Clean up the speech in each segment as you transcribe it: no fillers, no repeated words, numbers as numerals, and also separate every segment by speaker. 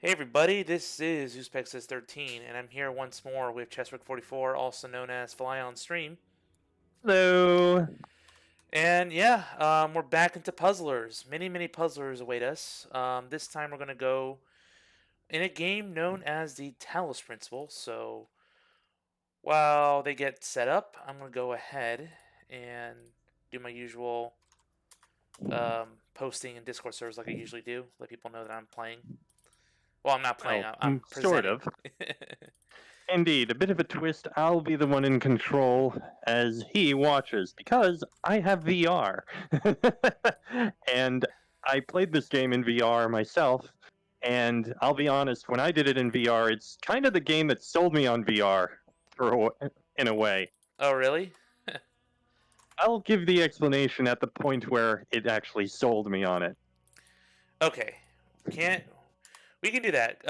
Speaker 1: Hey everybody, this is ZeusPegasus13, and I'm here once more with Chessrick44, also known as Fly on Stream.
Speaker 2: Hello.
Speaker 1: And yeah, we're back into puzzlers. Many puzzlers await us. This time we're going to go in a game known as the Talos Principle. So while they get set up, I'm going to go ahead and do my usual posting in Discord servers like I usually do. Let people know that I'm playing. Well, I'm not playing,
Speaker 2: Well,
Speaker 1: I'm
Speaker 2: sort
Speaker 1: presenting.
Speaker 2: of. Indeed, a bit of a twist. I'll be the one in control as he watches because I have VR. And I played this game in VR myself. And I'll be honest, when I did it in VR, it's kind of the game that sold me on VR in a way.
Speaker 1: Oh, really?
Speaker 2: I'll give the explanation at the point where it actually sold me on it.
Speaker 1: Okay. Can't we can do that.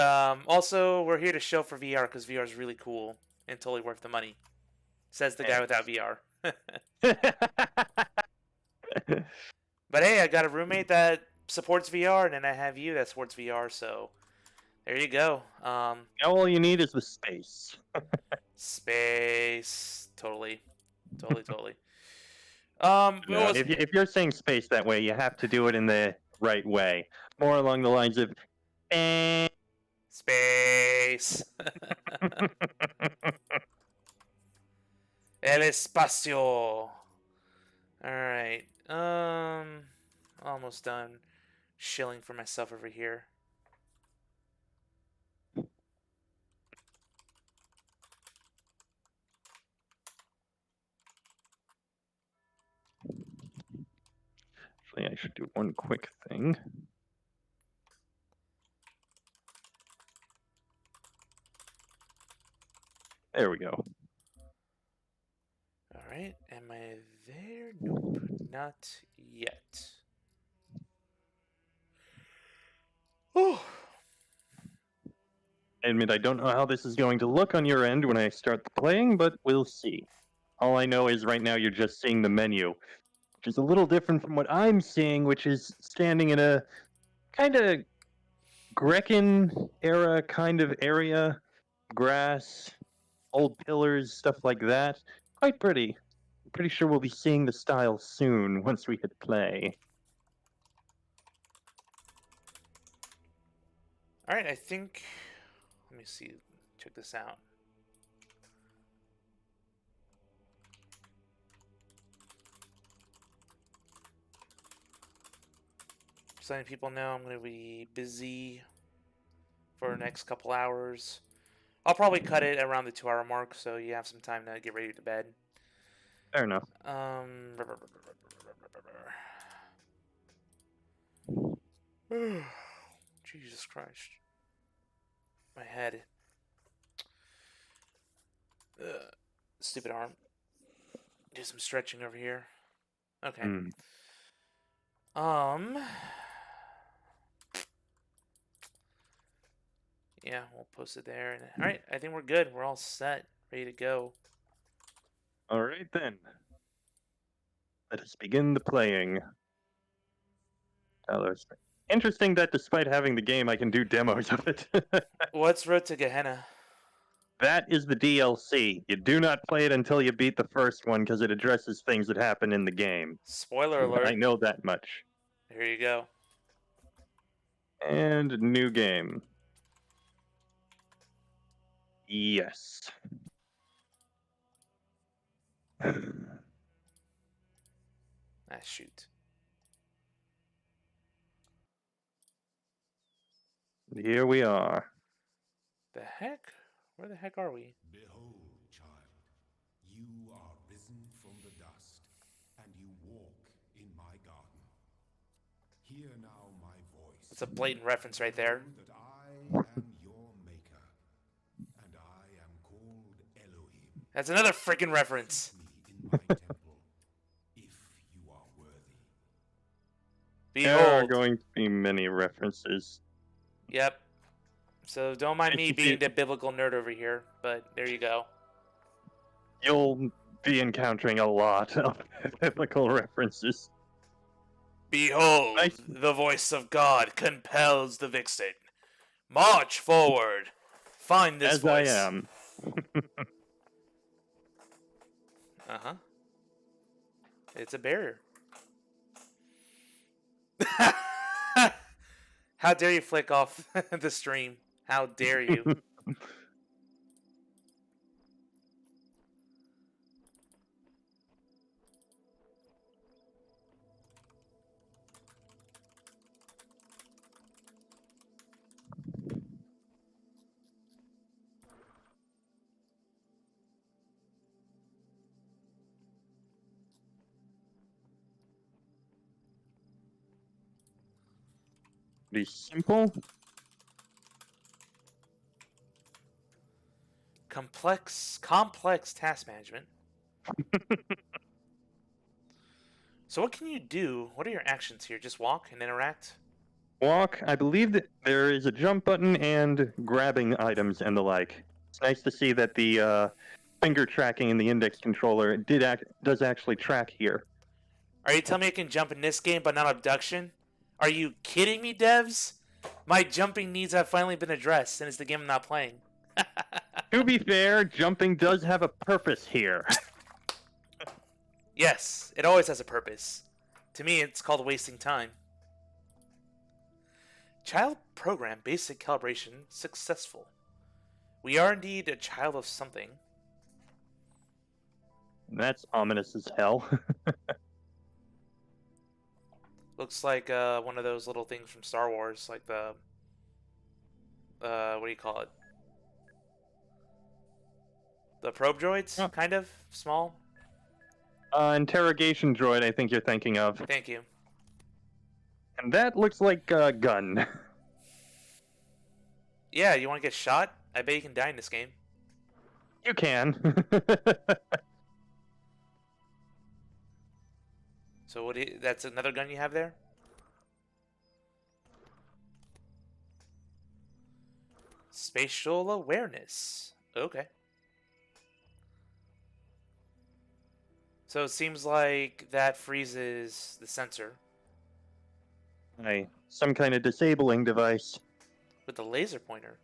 Speaker 1: Also, we're here to show for VR because VR is really cool and totally worth the money. Says the guy without
Speaker 2: Thanks.
Speaker 1: VR. But hey, I got a roommate that supports VR, and then I have you that supports VR. So there you go.
Speaker 2: All you need is the space.
Speaker 1: Space. Totally.
Speaker 2: No,
Speaker 1: What was
Speaker 2: if you're saying space that way, you have to do it in the right way. More along the lines of, eh.
Speaker 1: space? El espacio. All right. Almost done shilling for myself over here.
Speaker 2: Actually, I should do one quick thing. There we go.
Speaker 1: All right. Am I there? Nope. Not yet. Whew.
Speaker 2: I admit I don't know how this is going to look on your end when I start playing, but we'll see. All I know is right now you're just seeing the menu, which is a little different from what I'm seeing, which is standing in a kind of Grecan era kind of area, grass, old pillars, stuff like that. Quite pretty. I'm pretty sure we'll be seeing the style soon once we hit play.
Speaker 1: All right. I think. Let me see. Check this out. Just letting people know I'm going to be busy for the next couple hours. I'll probably cut it around the 2 hour mark so you have some time to get ready to bed.
Speaker 2: Fair enough.
Speaker 1: Um. Jesus Christ. My head. Stupid arm. Do some stretching over here. Okay.
Speaker 2: Mm.
Speaker 1: Um. Yeah, we'll post it there. And all right, I think we're good. We're all set, ready to go.
Speaker 2: All right then. Let us begin the playing. Talos. Interesting that despite having the game, I can do demos of it.
Speaker 1: What's Road to Gehenna?
Speaker 2: That is the DLC. You do not play it until you beat the first one because it addresses things that happen in the game.
Speaker 1: Spoiler
Speaker 2: I
Speaker 1: alert.
Speaker 2: know that much.
Speaker 1: Here you go.
Speaker 2: And new game. Yes.
Speaker 1: Ah, shoot.
Speaker 2: Here we are.
Speaker 1: The heck? Where the heck are we?
Speaker 3: Behold, child, you are risen from the dust, and you walk in my garden. Hear now my voice.
Speaker 1: That's a blatant reference right there.
Speaker 3: Know that I am your maker, and I am called Elohim.
Speaker 1: That's another freaking reference.
Speaker 3: Meet me in my temple, if you are worthy.
Speaker 2: There are
Speaker 1: Behold.
Speaker 2: going to be many references.
Speaker 1: Yep. So don't mind me being the biblical nerd over here, but there you go.
Speaker 2: You'll be encountering a lot of biblical references.
Speaker 1: Behold,
Speaker 2: Nice.
Speaker 1: the voice of God compels the vixen. March forward. Find this
Speaker 2: As
Speaker 1: voice.
Speaker 2: I am.
Speaker 1: Uh-huh. It's a barrier. How dare you flick off the stream? How dare you?
Speaker 2: Pretty simple.
Speaker 1: Complex task management. So what can you do? What are your actions here? Just walk and interact?
Speaker 2: Walk. I believe that there is a jump button and grabbing items and the like. It's nice to see that the finger tracking in the index controller does actually track here.
Speaker 1: Are you telling me I can jump in this game but not abduction? Are you kidding me, devs? My jumping needs have finally been addressed, and it's the game I'm not playing.
Speaker 2: To be fair, jumping does have a purpose here.
Speaker 1: Yes, it always has a purpose. To me, it's called wasting time. Child program basic calibration successful. We are indeed a child of something.
Speaker 2: That's ominous as hell.
Speaker 1: Looks like one of those little things from Star Wars, like the what do you call it? The probe droids,
Speaker 2: Oh.
Speaker 1: kind of small.
Speaker 2: Interrogation droid, I think you're thinking of.
Speaker 1: Thank you.
Speaker 2: And that looks like a gun.
Speaker 1: Yeah, you want to get shot? I bet you can die in this game.
Speaker 2: You can.
Speaker 1: So what? That's another gun you have there? Spatial awareness. Okay. So it seems like that freezes the sensor
Speaker 2: Some kind of disabling device.
Speaker 1: with the laser pointer.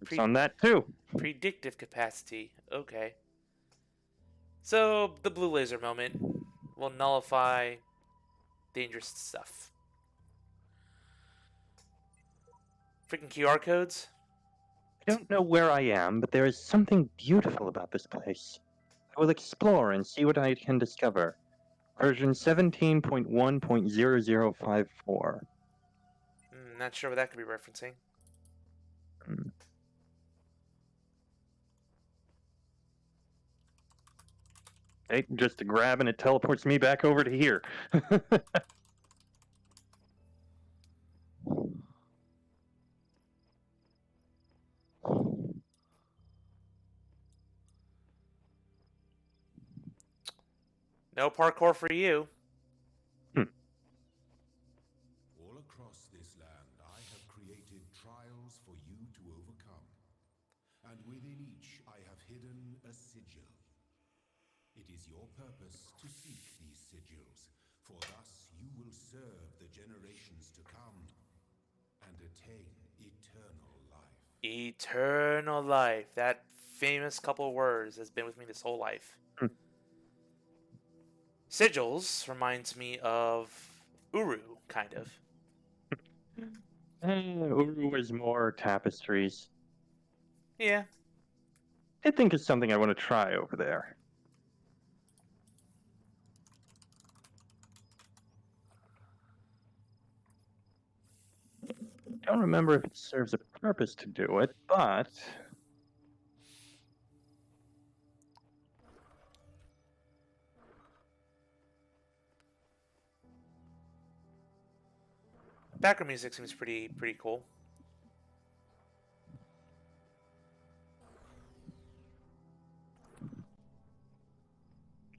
Speaker 2: It's on that too.
Speaker 1: Predictive capacity. Okay. So the blue laser moment will nullify dangerous stuff. Freaking QR codes.
Speaker 2: I don't know where I am, but there is something beautiful about this place. I will explore and see what I can discover. Version 17.1.0054.
Speaker 1: Not sure what that could be referencing.
Speaker 2: Hmm. Okay, just a grab and it teleports me back over to here.
Speaker 1: No parkour for you.
Speaker 3: All across this land, I have created trials for you to overcome. And within each, I have hidden a sigil. It is your purpose to seek these sigils, for thus you will serve the generations to come and attain eternal life.
Speaker 1: Eternal life. That famous couple words has been with me this whole life. Sigils reminds me of Uru, kind of.
Speaker 2: Uru is more tapestries.
Speaker 1: Yeah.
Speaker 2: I think it's something I want to try over there. I don't remember if it serves a purpose to do it, but
Speaker 1: Background music seems pretty cool.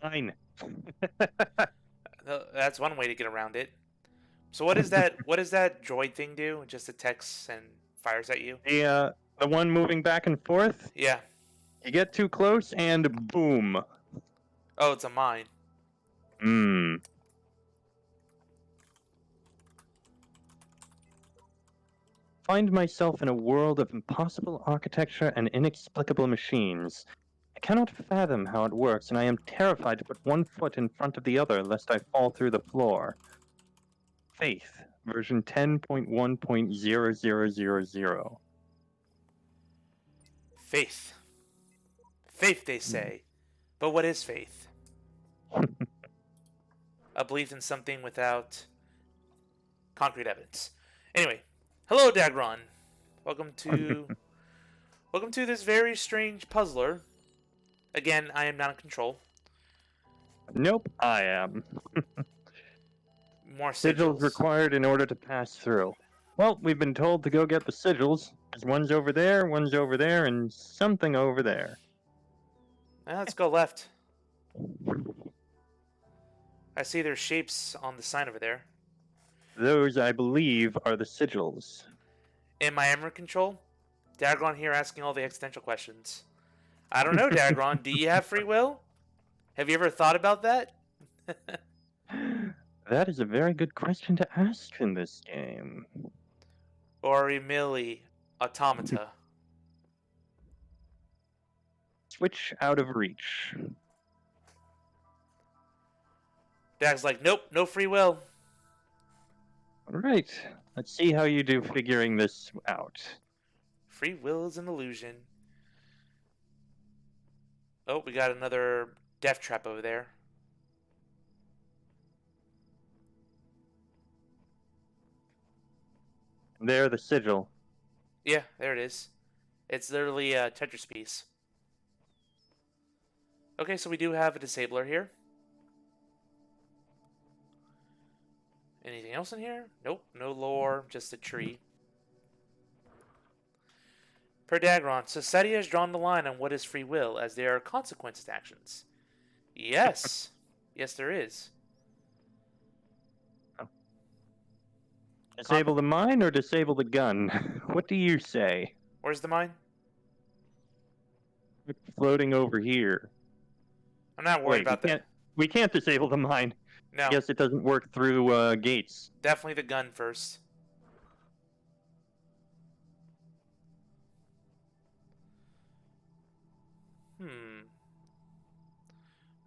Speaker 2: fine.
Speaker 1: That's one way to get around it. So what is that? What does that droid thing do? It just detects and fires at you?
Speaker 2: The one moving back and forth,
Speaker 1: Yeah.
Speaker 2: you get too close and boom.
Speaker 1: Oh, it's a mine.
Speaker 2: find myself in a world of impossible architecture and inexplicable machines. I cannot fathom how it works, and I am terrified to put one foot in front of the other lest I fall through the floor. Faith, version 10.1.0000.
Speaker 1: Faith. Faith, they say. But what is faith? A belief in something without concrete evidence. Anyway, hello, Dagron. Welcome to this very strange puzzler. Again, I am not in control.
Speaker 2: Nope, I am.
Speaker 1: More
Speaker 2: Sigils
Speaker 1: sigils.
Speaker 2: required in order to pass through. Well, we've been told to go get the sigils. There's one's over there, and something over there.
Speaker 1: Let's go left. I see there's shapes on the sign over there.
Speaker 2: Those, I believe, are the sigils.
Speaker 1: Am I ever in control? Dagron here asking all the existential questions. I don't know, Dagron. Do you have free will? Have you ever thought about that?
Speaker 2: That is a very good question to ask in this game.
Speaker 1: Or are you merely automata?
Speaker 2: Switch out of reach.
Speaker 1: Dag's like, nope, no free will.
Speaker 2: Alright, let's see how you do figuring this out.
Speaker 1: Free will is an illusion. Oh, we got another death trap over there.
Speaker 2: There, the sigil.
Speaker 1: Yeah, there it is. It's literally a Tetris piece. Okay, so we do have a disabler here. Anything else in here? Nope, no lore, just a tree. Per Dagron, society has drawn the line on what is free will, as there are consequences to actions. Yes. Yes, there is.
Speaker 2: Disable the mine or disable the gun? What do you say?
Speaker 1: Where's the mine?
Speaker 2: Floating over here.
Speaker 1: I'm not worried
Speaker 2: Wait,
Speaker 1: about that.
Speaker 2: we can't disable the mine.
Speaker 1: No,
Speaker 2: I guess it doesn't work through gates.
Speaker 1: definitely the gun first.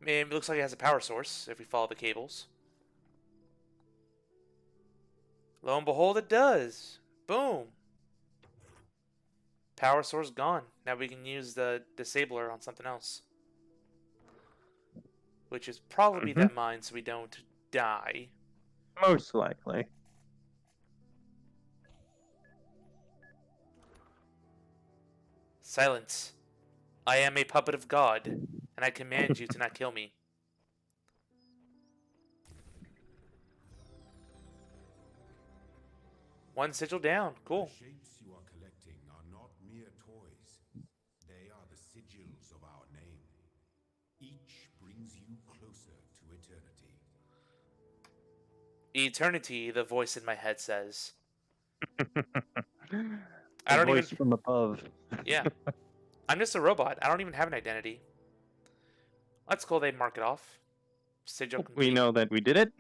Speaker 1: It looks like it has a power source if we follow the cables. Lo and behold, it does. Boom. Power source gone. Now we can use the disabler on something else. Which is probably that mine so we don't die.
Speaker 2: Most likely.
Speaker 1: Silence. I am a puppet of God, and I command you to not kill me. One sigil down. Cool.
Speaker 3: The shapes you are collecting are not mere toys. They are the sigils of our name. Each brings you closer to eternity.
Speaker 1: Eternity, the voice in my head says.
Speaker 2: I don't voice even from above.
Speaker 1: Yeah. I'm just a robot. I don't even have an identity. That's cool. They mark it off. Sigil complete.
Speaker 2: We know that we did it.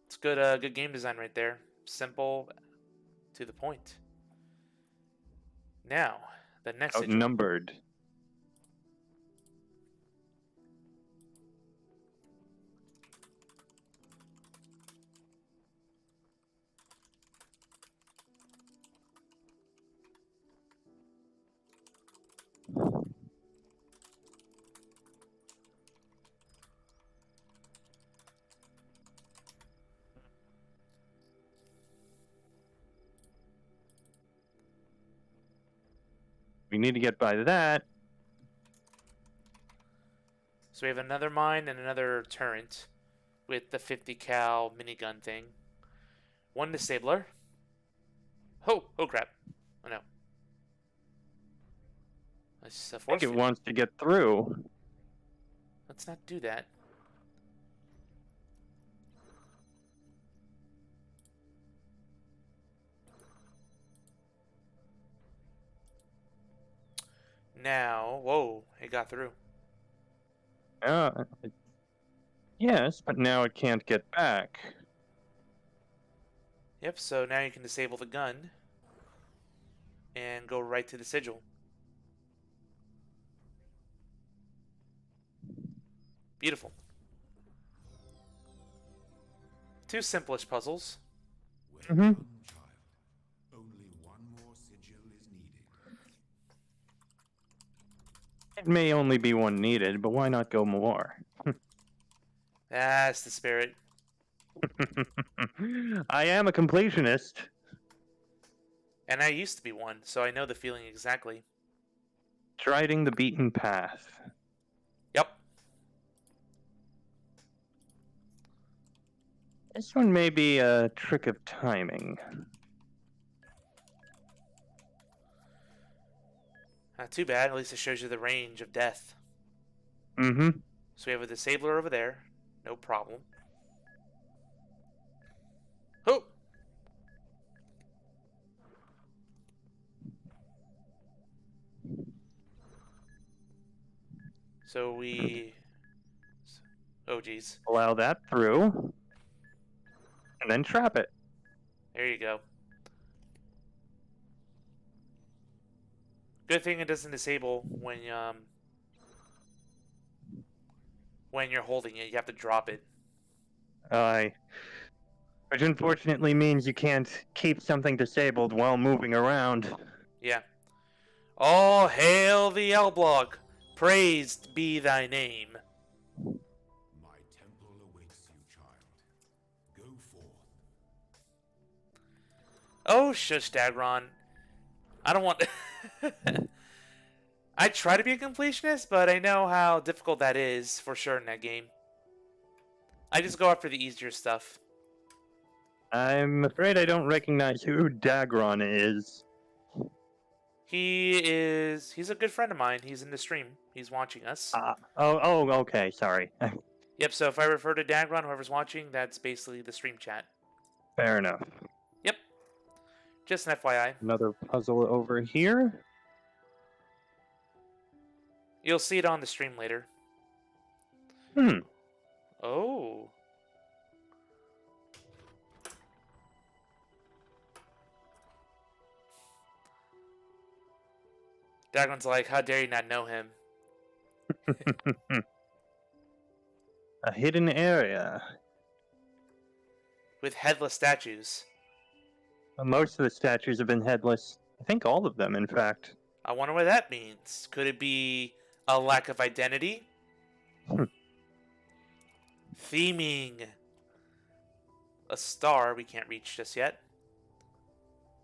Speaker 1: It's good. Good game design right there. Simple, to the point. Now, the next sigil.
Speaker 2: Outnumbered. We need to get by that.
Speaker 1: So we have another mine and another turret with the 50 cal minigun thing. One disabler. Oh crap. Oh no. That's a
Speaker 2: I
Speaker 1: force
Speaker 2: think it
Speaker 1: field.
Speaker 2: wants to get through.
Speaker 1: Let's not do that. Now, whoa, it got through.
Speaker 2: Yes, but now it can't get back.
Speaker 1: Yep, so now you can disable the gun and go right to the sigil. Beautiful. Two simplest puzzles.
Speaker 3: Well done, child. Only one more sigil is needed.
Speaker 2: It may only be one needed, but why not go more?
Speaker 1: That's the spirit.
Speaker 2: I am a completionist.
Speaker 1: And I used to be one, so I know the feeling exactly.
Speaker 2: Striding the beaten path.
Speaker 1: Yep.
Speaker 2: This one may be a trick of timing.
Speaker 1: Not too bad, at least it shows you the range of death.
Speaker 2: Mm-hmm.
Speaker 1: So we have a disabler over there. No problem. Oh! So we... Oh, geez.
Speaker 2: Allow that through. And then trap it.
Speaker 1: There you go. Good thing it doesn't disable when you're holding it. You have to drop it.
Speaker 2: Aye. Which unfortunately means you can't keep something disabled while moving around.
Speaker 1: Yeah. All hail the L-Block. Praised be thy name.
Speaker 3: My temple awaits you, child. Go forth.
Speaker 1: Oh, shush, Dagron. I don't want... I try to be a completionist, but I know how difficult that is for sure in that game. I just go after the easier stuff.
Speaker 2: I'm afraid I don't recognize who Dagron is.
Speaker 1: He's a good friend of mine. He's in the stream. He's watching us.
Speaker 2: Okay, sorry.
Speaker 1: Yep, so if I refer to Dagron, whoever's watching, that's basically the stream chat.
Speaker 2: Fair enough.
Speaker 1: Yep. Just an FYI.
Speaker 2: Another puzzle over here.
Speaker 1: You'll see it on the stream later. Oh. Dagron's like, how dare you not know him?
Speaker 2: A hidden area.
Speaker 1: With headless statues.
Speaker 2: Most of the statues have been headless. I think all of them, in fact.
Speaker 1: I wonder what that means. Could it be a lack of identity? Theming. A star we can't reach just yet.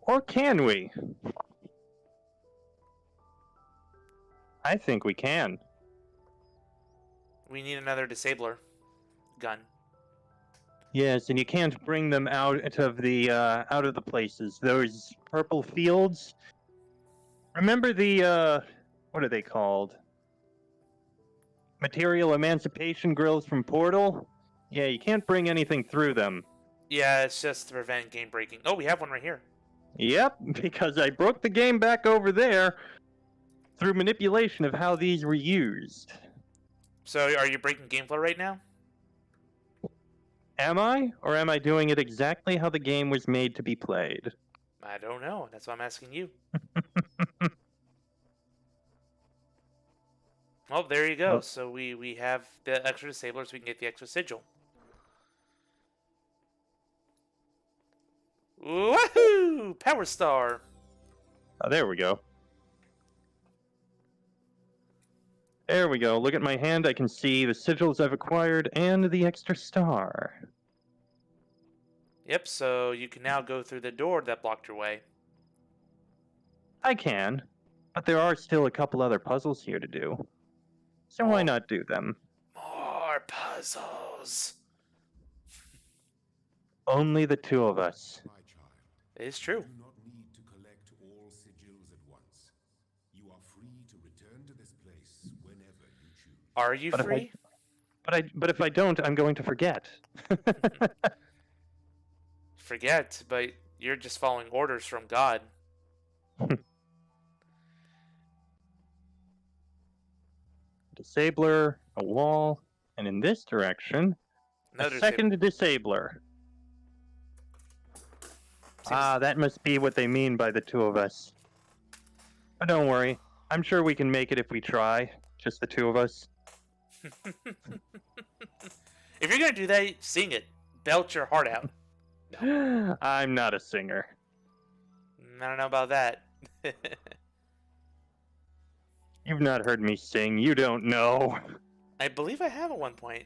Speaker 2: Or can we? I think we can.
Speaker 1: We need another disabler gun.
Speaker 2: Yes, and you can't bring them out of the places. Those purple fields. Remember the what are they called? Material emancipation grills from Portal? Yeah, you can't bring anything through them.
Speaker 1: Yeah, it's just to prevent game breaking. Oh, we have one right here.
Speaker 2: Yep, because I broke the game back over there through manipulation of how these were used.
Speaker 1: So are you breaking game flow right now?
Speaker 2: Am I? Or am I doing it exactly how the game was made to be played?
Speaker 1: I don't know. That's why I'm asking you. Oh, there you go.
Speaker 2: Oh.
Speaker 1: So we have the extra disabler so we can get the extra sigil. Woohoo! Power Star!
Speaker 2: Oh, there we go. There we go. Look at my hand. I can see the sigils I've acquired and the extra star.
Speaker 1: Yep, so you can now go through the door that blocked your way.
Speaker 2: I can, but there are still a couple other puzzles here to do. So why not do them?
Speaker 1: More puzzles.
Speaker 2: Only the two of us.
Speaker 3: My child.
Speaker 1: It is true.
Speaker 3: You do not need to collect all sigils at once. You are free to return to this place whenever you choose.
Speaker 1: Are you free?
Speaker 2: But if I don't, I'm going to forget.
Speaker 1: Forget, but you're just following orders from God.
Speaker 2: Disabler, a wall, and in this direction,
Speaker 1: Another
Speaker 2: a second disabler.
Speaker 1: Seems
Speaker 2: That must be what they mean by the two of us. But don't worry. I'm sure we can make it if we try. Just the two of us.
Speaker 1: if you're gonna do that, sing it. Belt your heart out.
Speaker 2: I'm not a singer.
Speaker 1: I don't know about that.
Speaker 2: You've not heard me sing. You don't know.
Speaker 1: I believe I have at one point.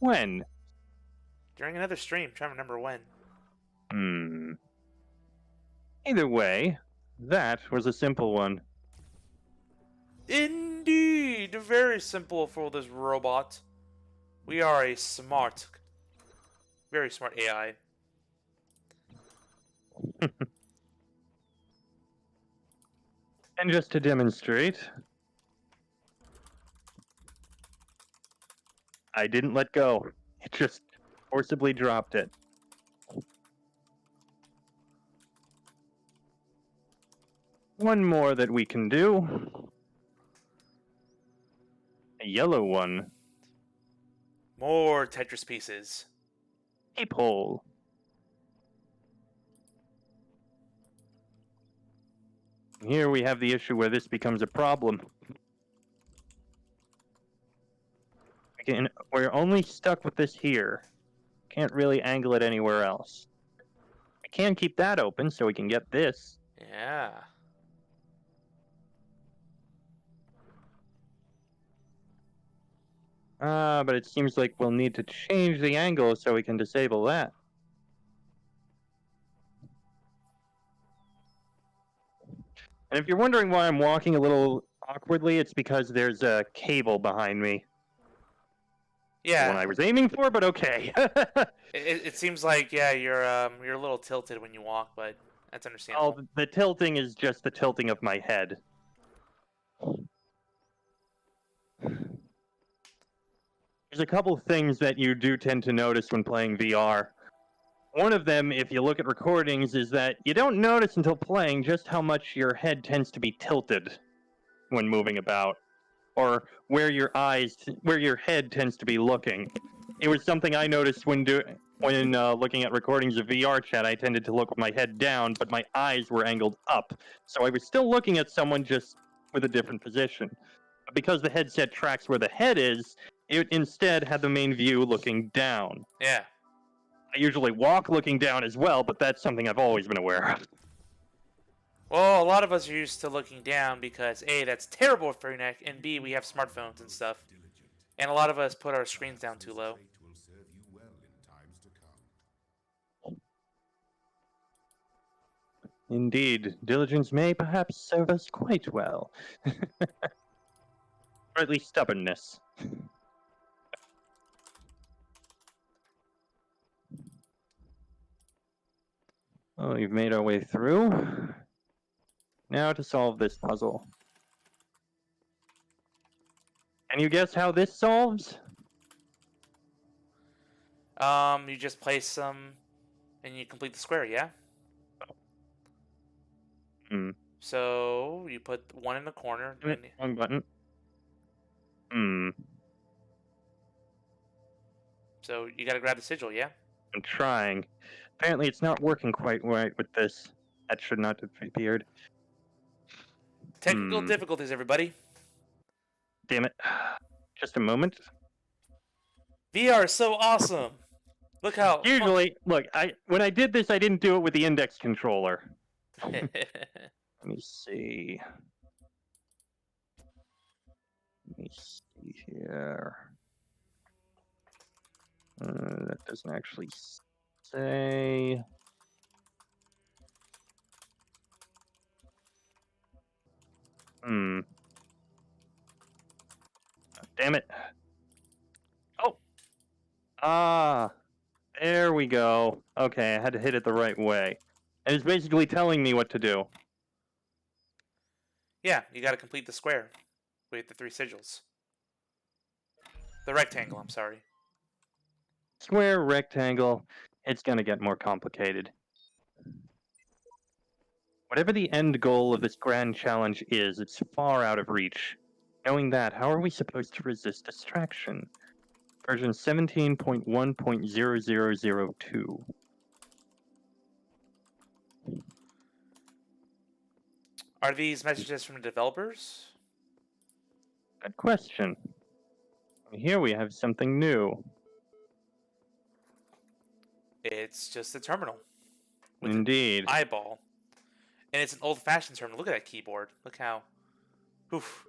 Speaker 2: When?
Speaker 1: During another stream. I'm trying to remember when.
Speaker 2: Either way, that was a simple one.
Speaker 1: Indeed! Very simple for this robot. We are a smart, very smart AI.
Speaker 2: And just to demonstrate, I didn't let go. It just forcibly dropped it. One more that we can do. A yellow one.
Speaker 1: More Tetris pieces.
Speaker 2: Peephole. Here we have the issue where this becomes a problem. Again, we're only stuck with this here. Can't really angle it anywhere else. I can keep that open so we can get this.
Speaker 1: Yeah.
Speaker 2: But it seems like we'll need to change the angle so we can disable that. And if you're wondering why I'm walking a little awkwardly, it's because there's a cable behind me.
Speaker 1: Yeah.
Speaker 2: The one I was aiming for, but okay.
Speaker 1: It seems like you're a little tilted when you walk, but that's understandable.
Speaker 2: Oh, the tilting is just the tilting of my head. There's a couple things that you do tend to notice when playing VR. One of them, if you look at recordings, is that you don't notice until playing just how much your head tends to be tilted when moving about, or where your head tends to be looking. It was something I noticed when looking at recordings of VR chat. I tended to look with my head down, but my eyes were angled up, so I was still looking at someone just with a different position. But because the headset tracks where the head is, it instead had the main view looking down.
Speaker 1: Yeah.
Speaker 2: I usually walk looking down as well, but that's something I've always been aware of.
Speaker 1: Well, a lot of us are used to looking down because A, that's terrible for your neck, and B, we have smartphones and stuff. And a lot of us put our screens down too low.
Speaker 3: Will serve you well in times to come.
Speaker 2: Indeed, diligence may perhaps serve us quite well. Or at least stubbornness. Well, we've made our way through. Now to solve this puzzle. Can you guess how this solves?
Speaker 1: You just place some, and you complete the square, yeah?
Speaker 2: Hmm.
Speaker 1: So, you put one in the corner.
Speaker 2: Damn it, wrong button.
Speaker 1: So, you gotta grab the sigil, yeah?
Speaker 2: I'm trying. Apparently it's not working quite right with this. That should not have appeared.
Speaker 1: Technical difficulties, everybody.
Speaker 2: Damn it. Just a moment.
Speaker 1: VR is so awesome. Look how
Speaker 2: Usually, look, when I did this, I didn't do it with the index controller. Let me see. Let me see here. That doesn't actually say. Damn it. Oh. There we go. Okay, I had to hit it the right way. And it's basically telling me what to do.
Speaker 1: yeah, you gotta complete the square with the 3 sigils. The rectangle, I'm sorry.
Speaker 2: Square, rectangle, it's gonna get more complicated. Whatever the end goal of this grand challenge is, it's far out of reach. Knowing that, how are we supposed to resist distraction? Version 17.1.0002.
Speaker 1: Are these messages from the developers?
Speaker 2: Good question. Here we have something new.
Speaker 1: It's just a terminal with an
Speaker 2: Indeed.
Speaker 1: eyeball. And it's an old-fashioned terminal. Look at that keyboard. Look how... Oof.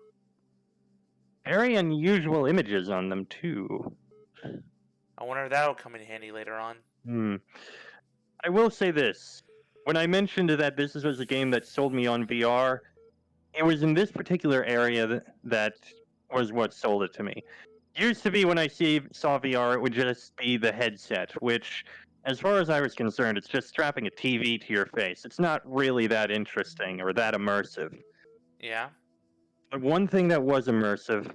Speaker 2: Very unusual images on them, too.
Speaker 1: I wonder if that'll come in handy later on.
Speaker 2: I will say this. When I mentioned that this was a game that sold me on VR, it was in this particular area that was what sold it to me. Used to be when I saw VR, it would just be the headset, which, as far as I was concerned, it's just strapping a TV to your face. It's not really that interesting or that immersive.
Speaker 1: Yeah?
Speaker 2: But one thing that was immersive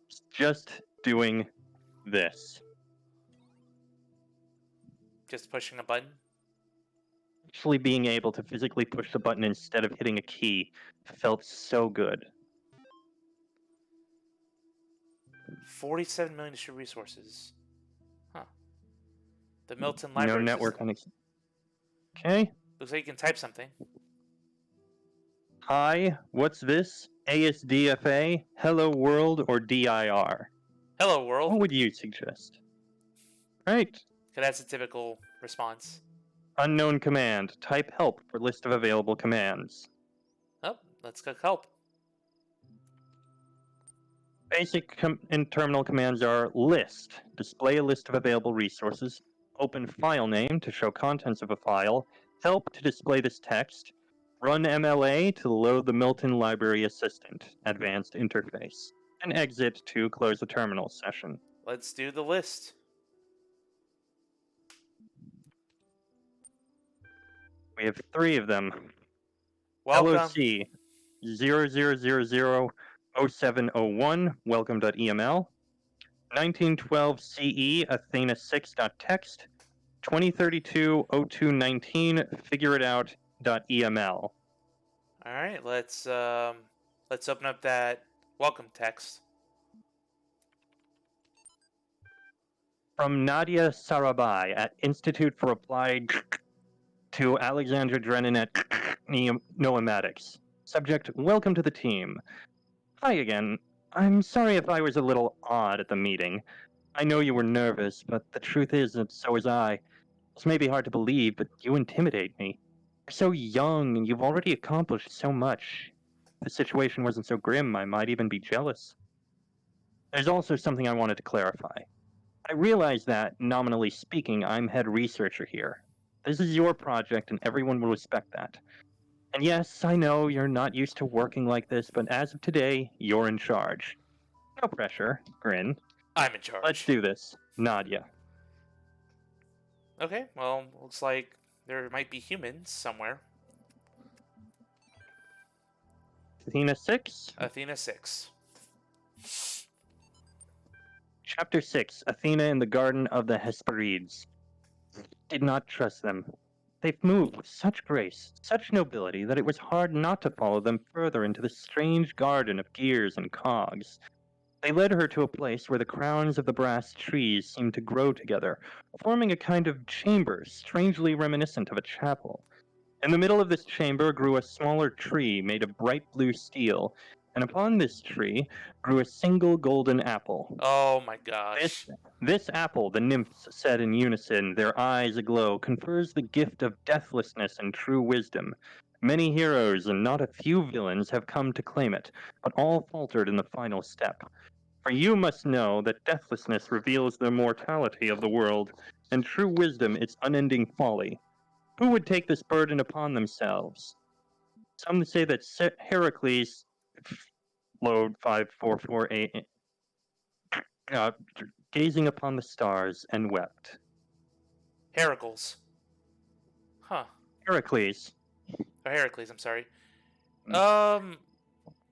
Speaker 2: was just doing this.
Speaker 1: Just pushing a button?
Speaker 2: Actually being able to physically push the button instead of hitting a key felt so good.
Speaker 1: 47 million distributed resources. Huh. The Milton
Speaker 2: No
Speaker 1: Library
Speaker 2: network
Speaker 1: System.
Speaker 2: Okay.
Speaker 1: Looks like you can type something.
Speaker 2: Hi, what's this? ASDFA, Hello World, or DIR?
Speaker 1: Hello, world.
Speaker 2: What would you suggest? Right.
Speaker 1: Okay, that's a typical response.
Speaker 2: Unknown command. Type help for list of available commands.
Speaker 1: Oh, let's click help.
Speaker 2: Basic and terminal commands are list, display a list of available resources, open file name to show contents of a file, help to display this text, run MLA to load the Milton Library Assistant, advanced interface, and exit to close the terminal session.
Speaker 1: Let's do the list.
Speaker 2: We have 3 of them.
Speaker 1: Welcome.
Speaker 2: LOC 00000701, welcome.eml. 1912 CE, Athena6.txt. 2032 0219, figureitout.eml.
Speaker 1: All right, let's open up that welcome text.
Speaker 2: From Nadia Sarabai at Institute for Applied to Alexandra Drennan at Noematics. Subject, welcome to the team. Hi again. I'm sorry if I was a little odd at the meeting. I know you were nervous, but the truth is that so was I. This may be hard to believe, but you intimidate me. You're so young, and you've already accomplished so much. If the situation wasn't so grim, I might even be jealous. There's also something I wanted to clarify. I realize that, nominally speaking, I'm head researcher here. This is your project, and everyone will respect that. And yes, I know you're not used to working like this, but as of today, you're in charge. No pressure, grin.
Speaker 1: I'm in charge.
Speaker 2: Let's do this, Nadia.
Speaker 1: Okay, well, looks like there might be humans somewhere.
Speaker 2: Athena 6?
Speaker 1: Athena 6.
Speaker 2: Chapter 6, Athena in the Garden of the Hesperides. Did not trust them. They've moved with such grace, such nobility, that it was hard not to follow them further into the strange garden of gears and cogs. They led her to a place where the crowns of the brass trees seemed to grow together, forming a kind of chamber strangely reminiscent of a chapel. In the middle of this chamber grew a smaller tree made of bright blue steel, and upon this tree grew a single golden apple.
Speaker 1: Oh my gosh.
Speaker 2: This apple, the nymphs said in unison, their eyes aglow, confers the gift of deathlessness and true wisdom. Many heroes and not a few villains have come to claim it, but all faltered in the final step. For you must know that deathlessness reveals the mortality of the world, and true wisdom its unending folly. Who would take this burden upon themselves? Some say that Heracles, load 5448, gazing upon the stars and wept.
Speaker 1: Heracles. Huh.
Speaker 2: Heracles.
Speaker 1: Or Heracles, I'm sorry.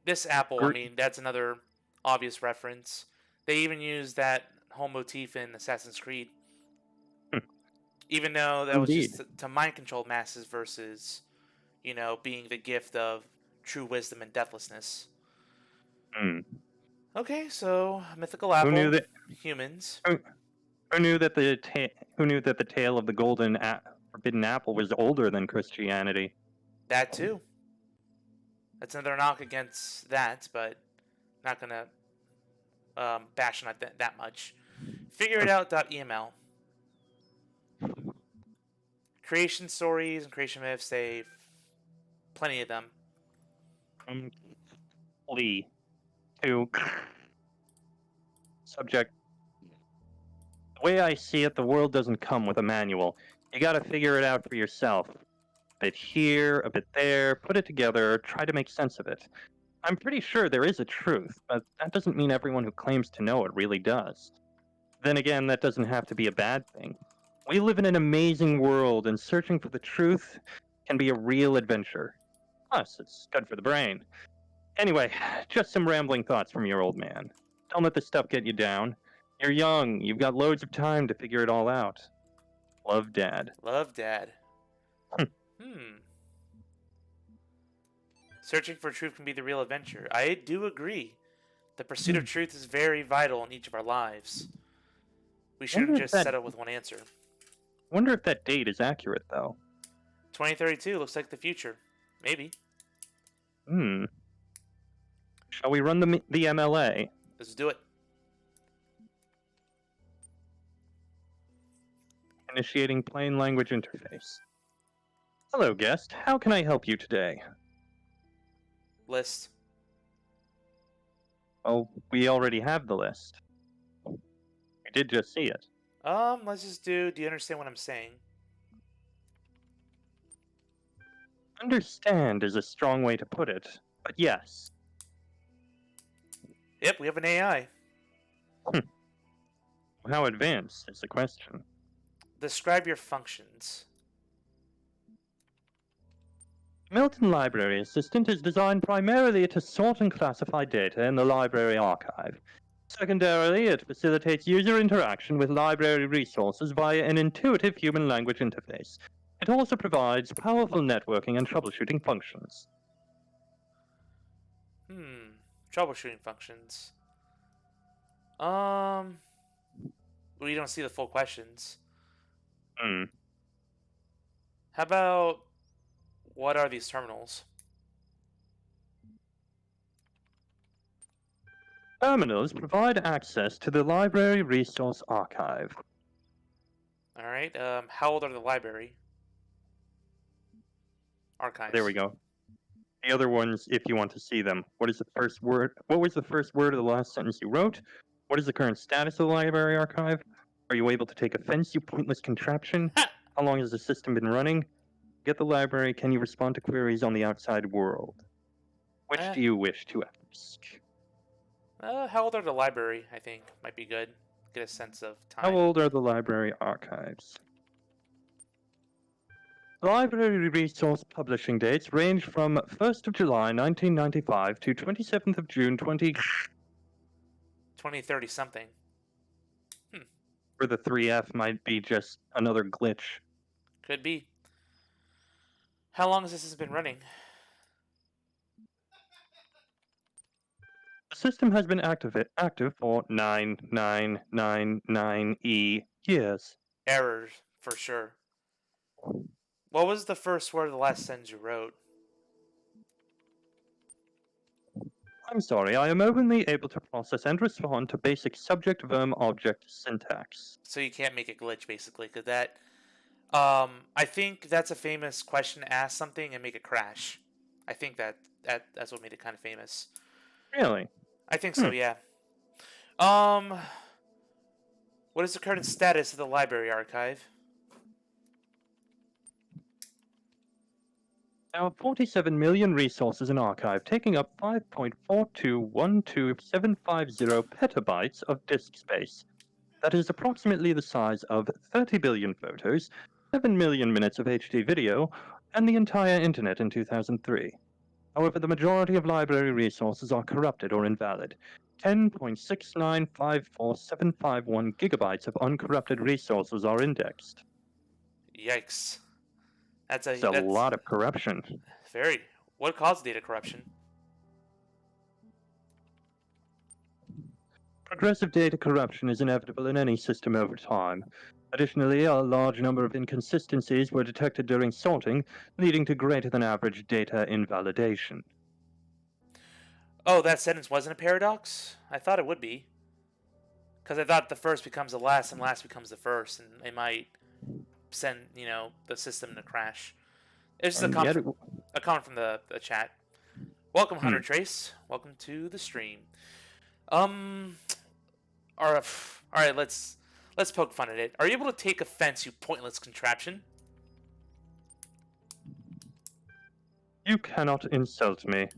Speaker 1: This apple, I mean, that's another obvious reference. They even use that whole motif in Assassin's Creed. Even though that was just to mind control masses versus, being the gift of true wisdom and deathlessness. Okay, so mythical apple.
Speaker 2: Who knew that
Speaker 1: humans?
Speaker 2: Who knew that the tale of the golden forbidden apple was older than Christianity?
Speaker 1: That too. That's another knock against that, but not gonna bash on it that much. Figureitout.eml. Creation stories and creation myths, they plenty of them.
Speaker 2: Lee to subject. The way I see it, the world doesn't come with a manual. You gotta figure it out for yourself. A bit here, a bit there, put it together, try to make sense of it. I'm pretty sure there is a truth, but that doesn't mean everyone who claims to know it really does. Then again, that doesn't have to be a bad thing. We live in an amazing world, and searching for the truth can be a real adventure. Plus, it's good for the brain. Anyway, just some rambling thoughts from your old man. Don't let this stuff get you down. You're young, you've got loads of time to figure it all out. Love, Dad.
Speaker 1: Love, Dad. Hmm. Searching for truth can be the real adventure. I do agree. The pursuit of truth is very vital in each of our lives. We shouldn't
Speaker 2: Wonder if
Speaker 1: just
Speaker 2: that
Speaker 1: settle with one answer.
Speaker 2: wonder if that date is accurate though.
Speaker 1: 2032 looks like the future. Maybe.
Speaker 2: Hmm. Shall we run the MLA?
Speaker 1: Let's do it.
Speaker 2: Initiating plain language interface. Hello, guest. How can I help you today?
Speaker 1: List.
Speaker 2: Oh, we already have the list. We did just see it.
Speaker 1: Let's just do you understand what I'm saying?
Speaker 2: Understand is a strong way to put it, but yes.
Speaker 1: Yep, we have an AI.
Speaker 2: How advanced is the question?
Speaker 1: Describe your functions.
Speaker 2: Milton Library Assistant is designed primarily to sort and classify data in the library archive. Secondarily, it facilitates user interaction with library resources via an intuitive human language interface. It also provides powerful networking and troubleshooting functions.
Speaker 1: Troubleshooting functions. We don't see the full questions.
Speaker 2: Hmm.
Speaker 1: How about what are these terminals?
Speaker 2: Terminals provide access to the library resource archive.
Speaker 1: All right. How old are the library archives?
Speaker 2: There we go. The other ones, if you want to see them. What is the first word? What was the first word of the last sentence you wrote? What is the current status of the library archive? Are you able to take offense, you pointless contraption? How long has the system been running? Get the library. Can you respond to queries on the outside world? Which do you wish to ask?
Speaker 1: How old are the library? I think might be good. Get a sense of time.
Speaker 2: How old are the library archives? Library resource publishing dates range from 1st of July 1995 to 27th of June
Speaker 1: 2030 something.
Speaker 2: Or the 3F might be just another glitch.
Speaker 1: Could be. How long has this been running?
Speaker 2: The system has been active for 9999 years.
Speaker 1: Errors, for sure. What was the first word of the last sentence you wrote?
Speaker 2: I'm sorry, I am only able to process and respond to basic subject-verb-object syntax.
Speaker 1: So you can't make a glitch, basically, because that... I think that's a famous question to ask something and make it crash. I think that's what made it kind of famous.
Speaker 2: Really?
Speaker 1: I think so, yeah. What is the current status of the library archive?
Speaker 2: There are 47 million resources in archive, taking up 5.4212750 petabytes of disk space. That is approximately the size of 30 billion photos, 7 million minutes of HD video, and the entire internet in 2003. However, the majority of library resources are corrupted or invalid. 10.6954751 gigabytes of uncorrupted resources are indexed.
Speaker 1: Yikes. That's
Speaker 2: a lot of corruption.
Speaker 1: Very. What caused data corruption?
Speaker 2: Progressive data corruption is inevitable in any system over time. Additionally, a large number of inconsistencies were detected during sorting, leading to greater than average data invalidation.
Speaker 1: Oh, that sentence wasn't a paradox? I thought it would be. Because I thought the first becomes the last and last becomes the first, and it might send, the system to crash. It's just
Speaker 2: And yet,
Speaker 1: a comment from the chat. Welcome,
Speaker 2: hmm.
Speaker 1: Hunter Trace. Welcome to the stream. Um, all right, let's poke fun at it. Are you able to take offense, you pointless contraption?
Speaker 2: You cannot insult me.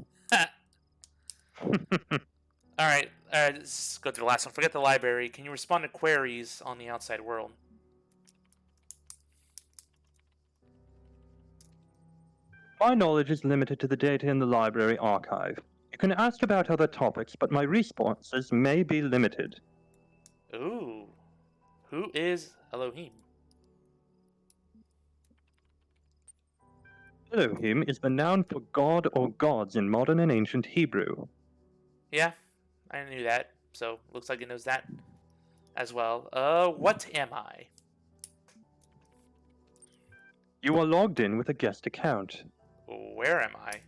Speaker 1: All right, let's go to the last one. Forget the library. Can you respond to queries on the outside world?
Speaker 2: My knowledge is limited to the data in the library archive. You can ask about other topics, but my responses may be limited.
Speaker 1: Ooh, who is Elohim?
Speaker 2: Elohim is the noun for god or gods in modern and ancient Hebrew.
Speaker 1: Yeah, I knew that. So looks like it knows that as well. What am I?
Speaker 2: You are logged in with a guest account.
Speaker 1: Where am I?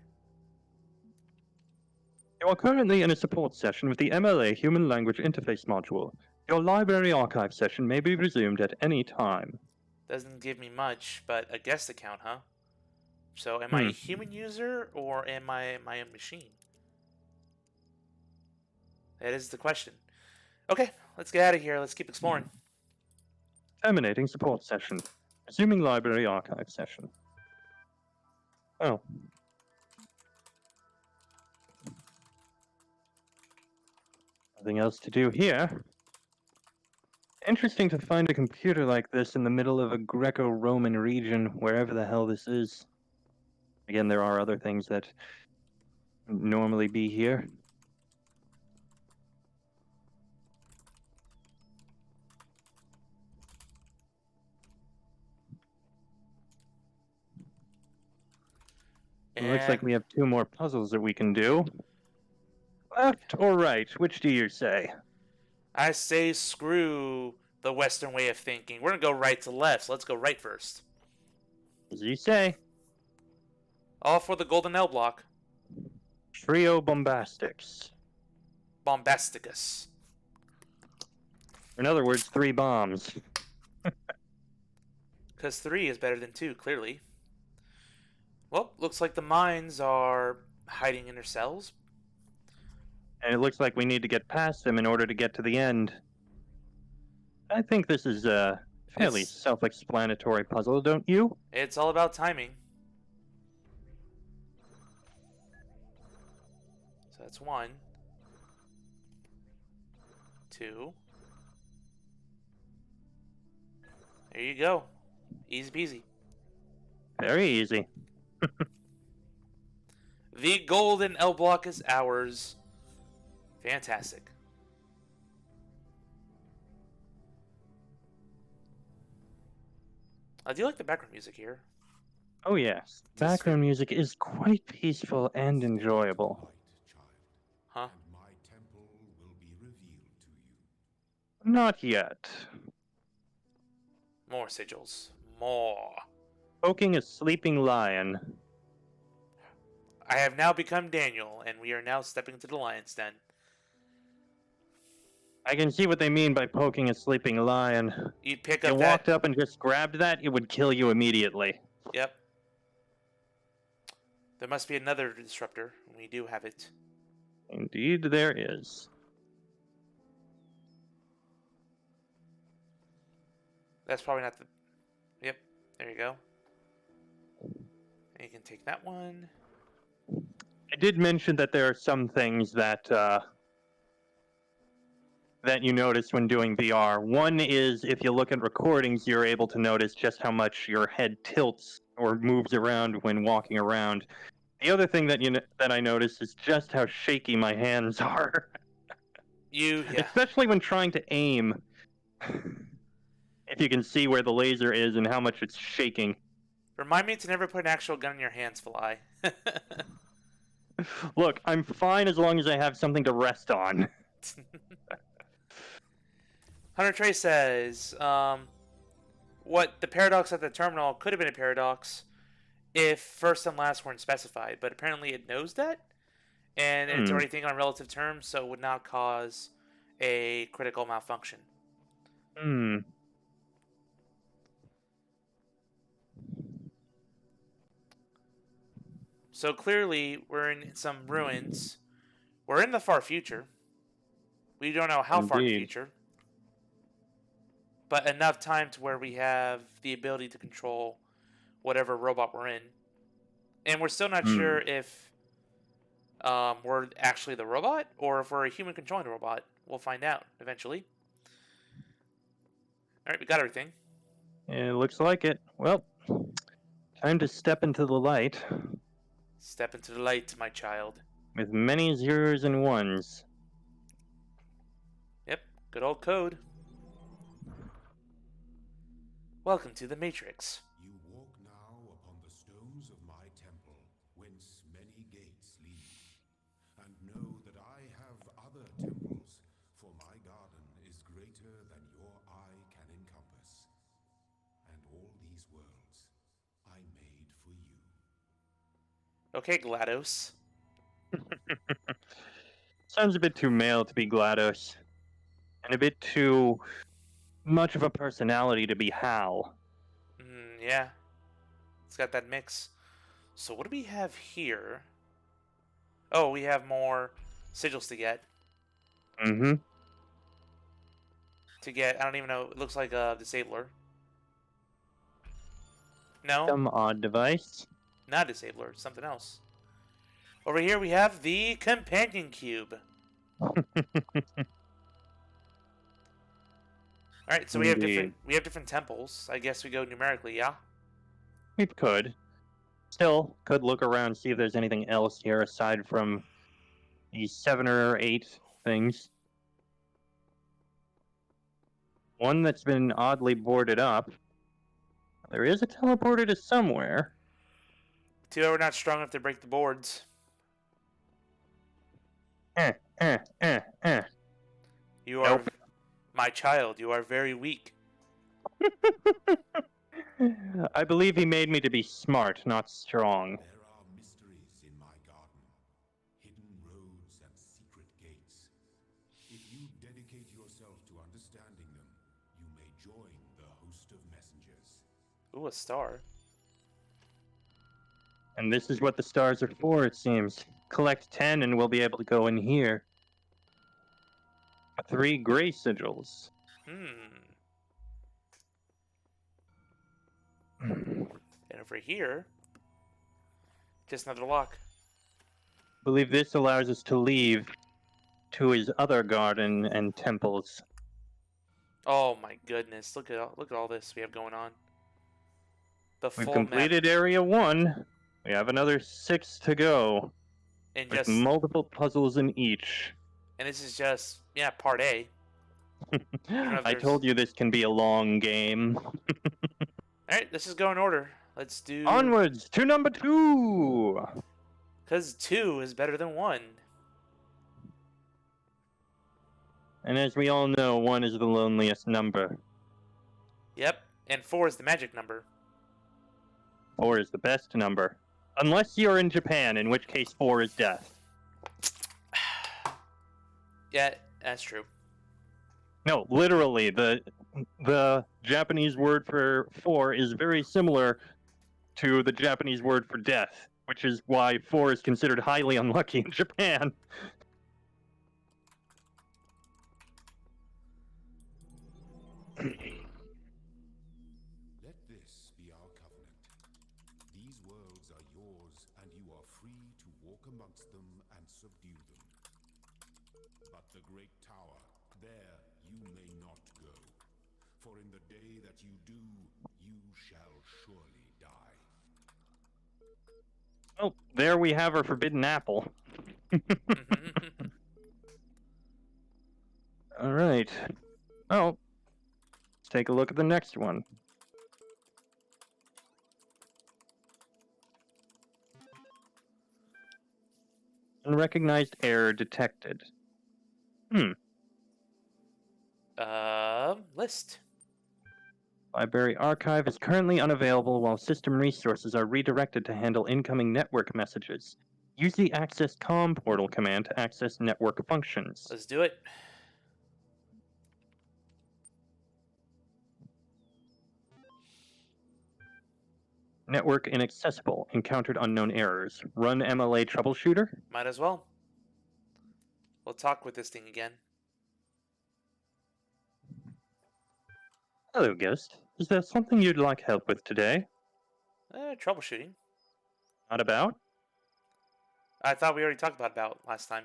Speaker 2: You are currently in a support session with the MLA Human Language Interface module. Your library archive session may be resumed at any time.
Speaker 1: Doesn't give me much, but a guest account, huh? So am I a human user or am I a machine? That is the question. Okay, let's get out of here. Let's keep exploring.
Speaker 2: Terminating support session. Resuming library archive session. Oh. Nothing else to do here. Interesting to find a computer like this in the middle of a Greco-Roman region, wherever the hell this is. Again, there are other things that normally be here. It looks like we have 2 more puzzles that we can do. Left or right? Which do you say?
Speaker 1: I say screw the Western way of thinking. We're gonna go right to left, so let's go right first.
Speaker 2: As you say.
Speaker 1: All for the golden L block.
Speaker 2: Trio Bombastics.
Speaker 1: Bombasticus.
Speaker 2: In other words, 3 bombs.
Speaker 1: Because 3 is better than 2, clearly. Well, looks like the mines are hiding in their cells.
Speaker 2: And it looks like we need to get past them in order to get to the end. I think this is a fairly self-explanatory puzzle, don't you?
Speaker 1: It's all about timing. So that's 1. 2. There you go. Easy peasy.
Speaker 2: Very easy.
Speaker 1: The golden L block is ours. Fantastic. I do like the background music here.
Speaker 2: Oh yes, background music is quite peaceful and enjoyable.
Speaker 1: Huh?
Speaker 3: And my temple will be revealed to you.
Speaker 2: Not yet.
Speaker 1: More sigils. More.
Speaker 2: Poking a sleeping lion.
Speaker 1: I have now become Daniel, and we are now stepping into the lion's den.
Speaker 2: I can see what they mean by poking a sleeping lion.
Speaker 1: You pick
Speaker 2: If
Speaker 1: up
Speaker 2: you
Speaker 1: that.
Speaker 2: walked up and just grabbed that, it would kill you immediately.
Speaker 1: Yep. There must be another disruptor. We do have it.
Speaker 2: Indeed, there is.
Speaker 1: That's probably not the. Yep. There you go. And you can take that one.
Speaker 2: I did mention that there are some things that that you notice when doing VR. One is if you look at recordings, you're able to notice just how much your head tilts or moves around when walking around. The other thing that that I noticed is just how shaky my hands are.
Speaker 1: Yeah.
Speaker 2: Especially when trying to aim. If you can see where the laser is and how much it's shaking.
Speaker 1: Remind me to never put an actual gun in your hands, Fly.
Speaker 2: Look, I'm fine as long as I have something to rest on.
Speaker 1: Hunter Trey says, what the paradox at the terminal could have been a paradox if first and last weren't specified, but apparently it knows that, and it's already thinking on relative terms, so it would not cause a critical malfunction. So clearly, we're in some ruins. We're in the far future. We don't know how far in the
Speaker 2: Indeed.
Speaker 1: future, but enough time to where we have the ability to control whatever robot we're in. And we're still not sure if we're actually the robot or if we're a human controlling the robot. We'll find out eventually. All right, we got everything.
Speaker 2: It looks like it. Well, time to step into the light
Speaker 1: Step into the light, my child.
Speaker 2: with many zeros and ones.
Speaker 1: Yep, good old code. Welcome to the Matrix.
Speaker 3: You walk now upon the stones of my temple, whence many gates lead. And know that I have other temples, for my garden is greater than your eye can encompass. And all these worlds I made for you.
Speaker 1: Okay, GLaDOS.
Speaker 2: Sounds a bit too male to be GLaDOS, and a bit too much of a personality to be Hal.
Speaker 1: Yeah. It's got that mix. So what do we have here? Oh, we have more sigils to get.
Speaker 2: Mm-hmm.
Speaker 1: I don't even know, it looks like a disabler. No,
Speaker 2: Some odd device.
Speaker 1: not disabler, something else. Over here we have the companion cube. Alright, so we have different temples. I guess we go numerically, yeah?
Speaker 2: We could. Still, could look around, see if there's anything else here aside from these 7 or 8 things. One that's been oddly boarded up. There is a teleporter to somewhere.
Speaker 1: Too bad we're not strong enough to break the boards. You are,
Speaker 2: Nope.
Speaker 1: my child, you are very weak.
Speaker 2: I believe he made me to be smart, not strong.
Speaker 3: There are mysteries in my garden, hidden roads and secret gates. If you dedicate yourself to understanding them, you may join the host of messengers.
Speaker 1: Ooh, a star.
Speaker 2: And this is what the stars are for, it seems. Collect 10 and we'll be able to go in here. 3 gray sigils.
Speaker 1: And over here, just another lock.
Speaker 2: I believe this allows us to leave to his other garden and temples.
Speaker 1: Oh my goodness! Look at all this we have going on. The
Speaker 2: We've
Speaker 1: full
Speaker 2: completed
Speaker 1: map,
Speaker 2: Area 1. We have another 6 to go,
Speaker 1: and
Speaker 2: with multiple puzzles in each.
Speaker 1: this is just part A.
Speaker 2: I told you this can be a long game.
Speaker 1: All right, this is go in order. Let's do
Speaker 2: Onwards to number 2!
Speaker 1: because 2 is better than 1.
Speaker 2: And as we all know, 1 is the loneliest number.
Speaker 1: Yep, and 4 is the magic number.
Speaker 2: 4 is the best number. Unless you're in Japan, in which case 4 is death.
Speaker 1: Yeah, that's true.
Speaker 2: No, literally, the Japanese word for 4 is very similar to the Japanese word for death, which is why 4 is considered highly unlucky in Japan.
Speaker 3: Let this be our covenant. These worlds are yours, and you are free to walk amongst them and subdue them. But the great tower, there you may not go. For in the day that you do, you shall surely die.
Speaker 2: Well, there we have our forbidden apple. Alright. Oh, let's take a look at the next one. Unrecognized error detected.
Speaker 1: List.
Speaker 2: Library archive is currently unavailable while system resources are redirected to handle incoming network messages. Use the access comm portal command to access network functions.
Speaker 1: Let's do it.
Speaker 2: Network inaccessible. Encountered unknown errors. Run MLA troubleshooter.
Speaker 1: Might as well. We'll talk with this thing again.
Speaker 2: Hello, Ghost. Is there something you'd like help with today?
Speaker 1: Troubleshooting.
Speaker 2: Not about?
Speaker 1: I thought we already talked about last time.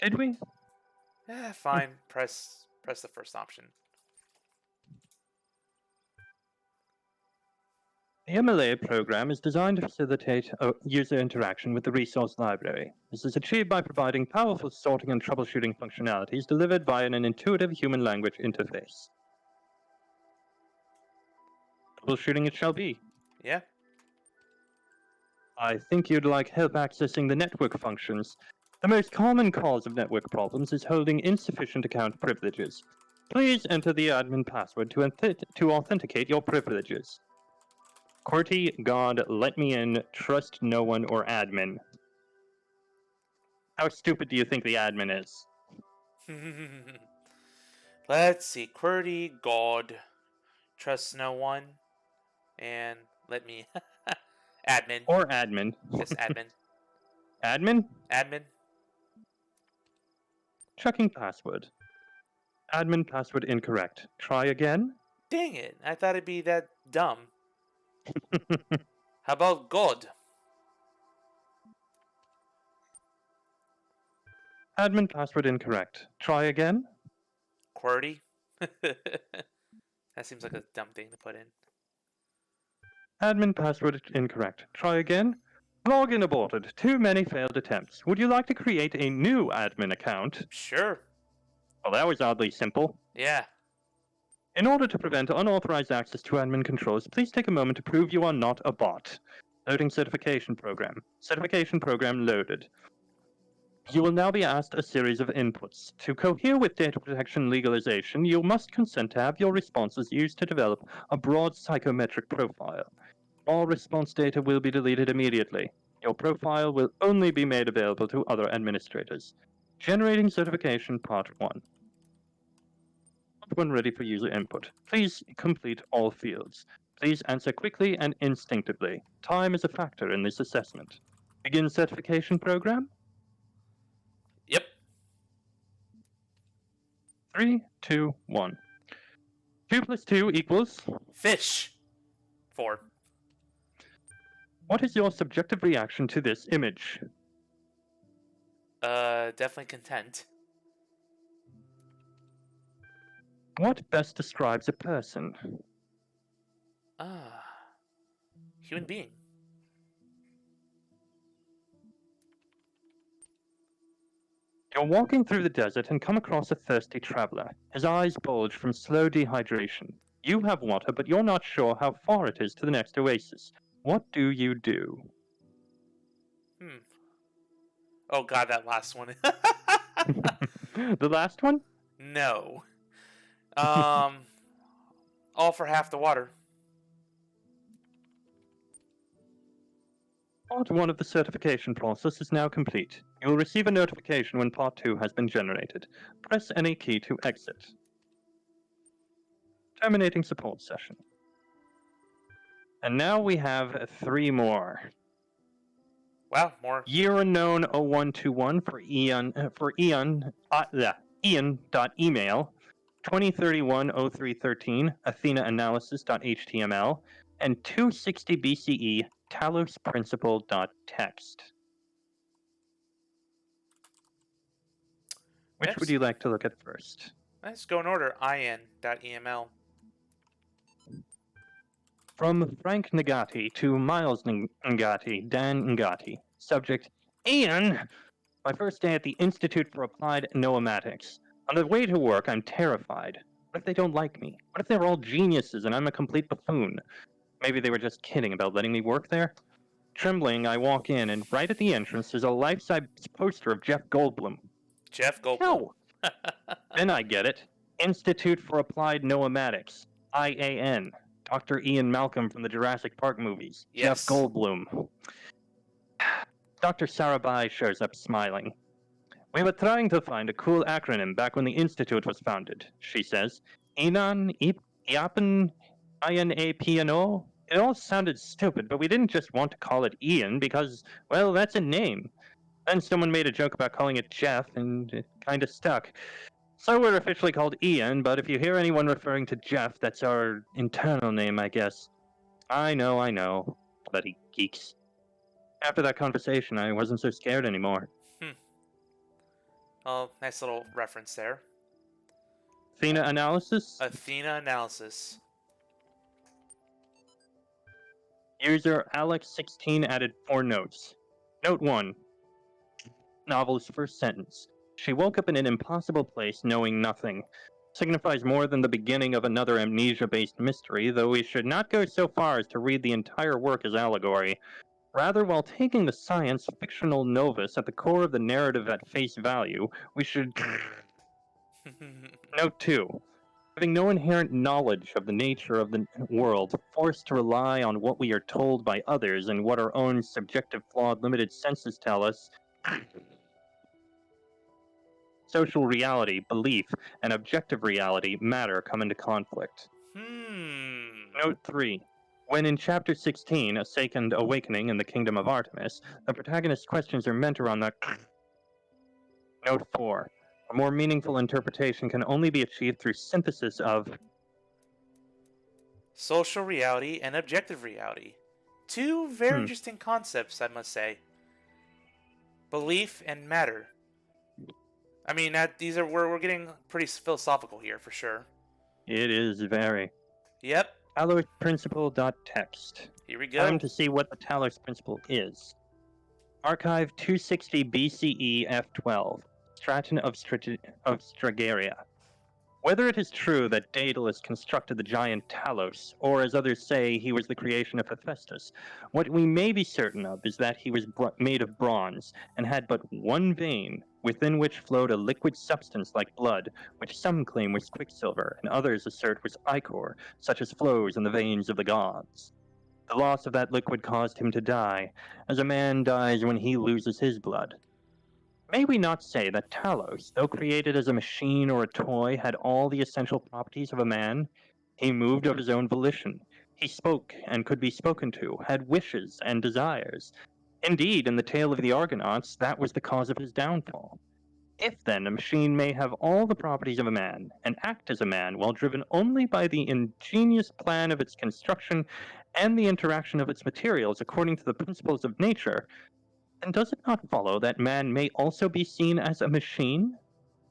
Speaker 2: Did we?
Speaker 1: Fine. Press the first option.
Speaker 2: The MLA program is designed to facilitate user interaction with the resource library. This is achieved by providing powerful sorting and troubleshooting functionalities delivered via an intuitive human language interface. Troubleshooting it shall be.
Speaker 1: Yeah.
Speaker 2: I think you'd like help accessing the network functions. The most common cause of network problems is holding insufficient account privileges. Please enter the admin password to authenticate your privileges. QWERTY, God, let me in, trust no one or admin. How stupid do you think the admin is?
Speaker 1: Let's see. QWERTY, God, trust no one, and let me... admin.
Speaker 2: Or admin.
Speaker 1: Yes, admin.
Speaker 2: Admin?
Speaker 1: Admin.
Speaker 2: Checking password. Admin password incorrect. Try again.
Speaker 1: Dang it. I thought it'd be that dumb. How about God?
Speaker 2: Admin password incorrect. Try again.
Speaker 1: QWERTY? That seems like a dumb thing to put in.
Speaker 2: Admin password incorrect. Try again. Login aborted. Too many failed attempts. Would you like to create a new admin account?
Speaker 1: Sure.
Speaker 2: Well, that was oddly simple.
Speaker 1: Yeah.
Speaker 2: In order to prevent unauthorized access to admin controls, please take a moment to prove you are not a bot. Loading certification program. Certification program loaded. You will now be asked a series of inputs. To cohere with data protection legalization, you must consent to have your responses used to develop a broad psychometric profile. All response data will be deleted immediately. Your profile will only be made available to other administrators. Generating certification part 1. Part 1 ready for user input. Please complete all fields. Please answer quickly and instinctively. Time is a factor in this assessment. Begin certification program.
Speaker 1: Yep.
Speaker 2: 3, 2, 1. 2 plus 2 equals...
Speaker 1: Fish. 4.
Speaker 2: What is your subjective reaction to this image?
Speaker 1: Definitely content.
Speaker 2: What best describes a person?
Speaker 1: Human being.
Speaker 2: You're walking through the desert and come across a thirsty traveler. His eyes bulge from slow dehydration. You have water, but you're not sure how far it is to the next oasis. What do you do?
Speaker 1: Oh god, that last one.
Speaker 2: The last one?
Speaker 1: No. All for half the water.
Speaker 2: Part 1 of the certification process is now complete. You will receive a notification when Part 2 has been generated. Press any key to exit. Terminating support session. And now we have 3 more.
Speaker 1: Wow, more.
Speaker 2: Year unknown 0121 for Ian.email, 2031-0313 athenaanalysis.html, and 260 BCE Talos principle.txt. Which
Speaker 1: Yes.
Speaker 2: would you like to look at first?
Speaker 1: Let's go in order. in.eml.
Speaker 2: From Frank Nagati to Miles Ngati, Dan Ngati. Subject, Ian! My first day at the Institute for Applied Noematics. On the way to work, I'm terrified. What if they don't like me? What if they're all geniuses and I'm a complete buffoon? Maybe they were just kidding about letting me work there? Trembling, I walk in, and right at the entrance is a life-size poster of Jeff Goldblum.
Speaker 1: Jeff Goldblum.
Speaker 2: No! Then I get it. Institute for Applied Noematics. IAN. Dr. Ian Malcolm from the Jurassic Park movies.
Speaker 1: Yes.
Speaker 2: Jeff Goldblum. Dr. Sarabhai shows up smiling. We were trying to find a cool acronym back when the Institute was founded, she says. Enan, Iapan, INAPNO? It all sounded stupid, but we didn't just want to call it Ian because, well, that's a name. Then someone made a joke about calling it Jeff, and it kind of stuck. So we're officially called Ian, but if you hear anyone referring to Jeff, that's our internal name, I guess. I know. Bloody geeks. After that conversation, I wasn't so scared anymore.
Speaker 1: Hmm. Oh, nice little reference there.
Speaker 2: Athena analysis?
Speaker 1: Athena analysis.
Speaker 2: User Alex16 added 4 notes. Note 1. Novel's first sentence. She woke up in an impossible place knowing nothing. Signifies more than the beginning of another amnesia-based mystery, though we should not go so far as to read the entire work as allegory. Rather, while taking the science fictional novice at the core of the narrative at face value, we should... Note 2. Having no inherent knowledge of the nature of the world, forced to rely on what we are told by others and what our own subjective, flawed, limited senses tell us, social reality, belief, and objective reality, matter come into conflict. Note 3. When in Chapter 16, A Second Awakening in the Kingdom of Artemis, the protagonist's questions are meant around the... Note 4. A more meaningful interpretation can only be achieved through synthesis of...
Speaker 1: Social reality and objective reality. Two very interesting concepts, I must say. Belief and matter. I mean, these are we're getting pretty philosophical here for sure.
Speaker 2: It is very.
Speaker 1: Yep.
Speaker 2: Talos principle.text.
Speaker 1: Here we go.
Speaker 2: Time to see what the Talos principle is. Archive 260 BCE F12. Straton of Stragaria. Whether it is true that Daedalus constructed the giant Talos, or as others say, he was the creation of Hephaestus, what we may be certain of is that he was made of bronze, and had but one vein, within which flowed a liquid substance like blood, which some claim was quicksilver, and others assert was ichor, such as flows in the veins of the gods. The loss of that liquid caused him to die, as a man dies when he loses his blood. May we not say that Talos, though created as a machine or a toy, had all the essential properties of a man? He moved of his own volition. He spoke and could be spoken to, had wishes and desires. Indeed, in the tale of the Argonauts, that was the cause of his downfall. If, then, a machine may have all the properties of a man, and act as a man while driven only by the ingenious plan of its construction and the interaction of its materials according to the principles of nature, then does it not follow that man may also be seen as a machine?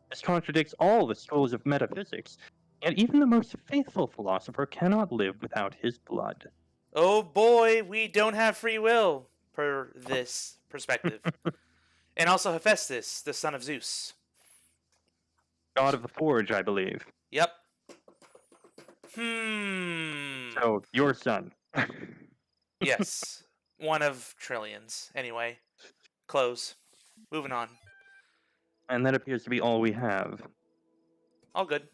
Speaker 2: This contradicts all the schools of metaphysics, yet even the most faithful philosopher cannot live without his blood.
Speaker 1: Oh boy, we don't have free will, per this perspective. And also Hephaestus, the son of Zeus.
Speaker 2: God of the Forge, I believe.
Speaker 1: Yep.
Speaker 2: So, your son.
Speaker 1: Yes. One of trillions. Anyway. Close. Moving on.
Speaker 2: And that appears to be all we have.
Speaker 1: All good.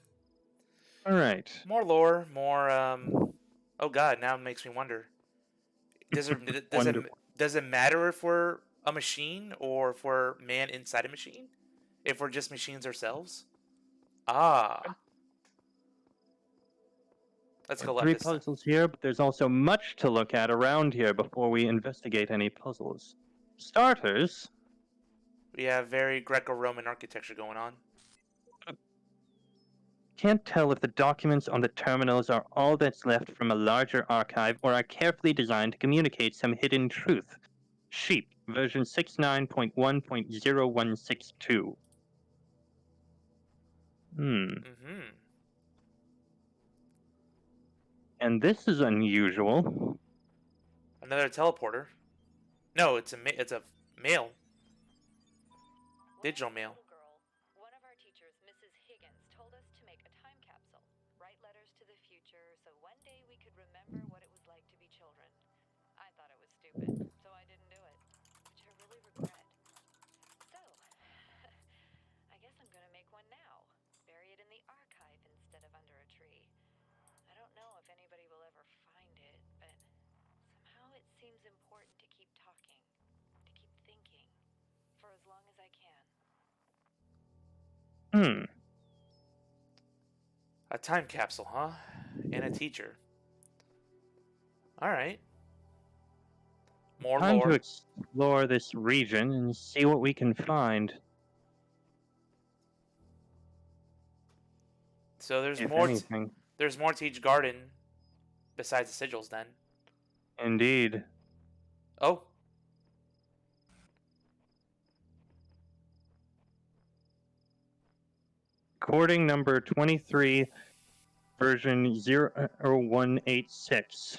Speaker 2: Alright.
Speaker 1: More lore, more, Oh god, now it makes me wonder. Does it matter if we're a machine or if we're man inside a machine? If we're just machines ourselves? Ah. Let's go left
Speaker 2: 3
Speaker 1: this time.
Speaker 2: puzzles here, but there's also much to look at around here before we investigate any puzzles. Starters,
Speaker 1: We have very Greco-Roman architecture going on.
Speaker 2: can't tell if the documents on the terminals are all that's left from a larger archive or are carefully designed to communicate some hidden truth. Sheep, version 69.1.0162. And this is unusual.
Speaker 1: Another teleporter. No, it's a mail. Digital mail.
Speaker 4: One of our teachers, Mrs. Higgins, told us to make a time capsule, write letters to the future, so one day we could remember what it was like to be children. I thought it was stupid, so I didn't do it, which I really regret. So, I guess I'm gonna make one now, bury it in the archive instead of under a tree. I don't know if anybody will ever find it, but somehow it seems important to keep talking, to keep thinking.
Speaker 1: A time capsule, huh? And a teacher. Alright. More
Speaker 2: Time to
Speaker 1: lore.
Speaker 2: explore this region and see what we can find,
Speaker 1: So
Speaker 2: if anything.
Speaker 1: there's more to each garden besides the sigils then.
Speaker 2: Indeed.
Speaker 1: Oh.
Speaker 2: Recording number 23, version 0186.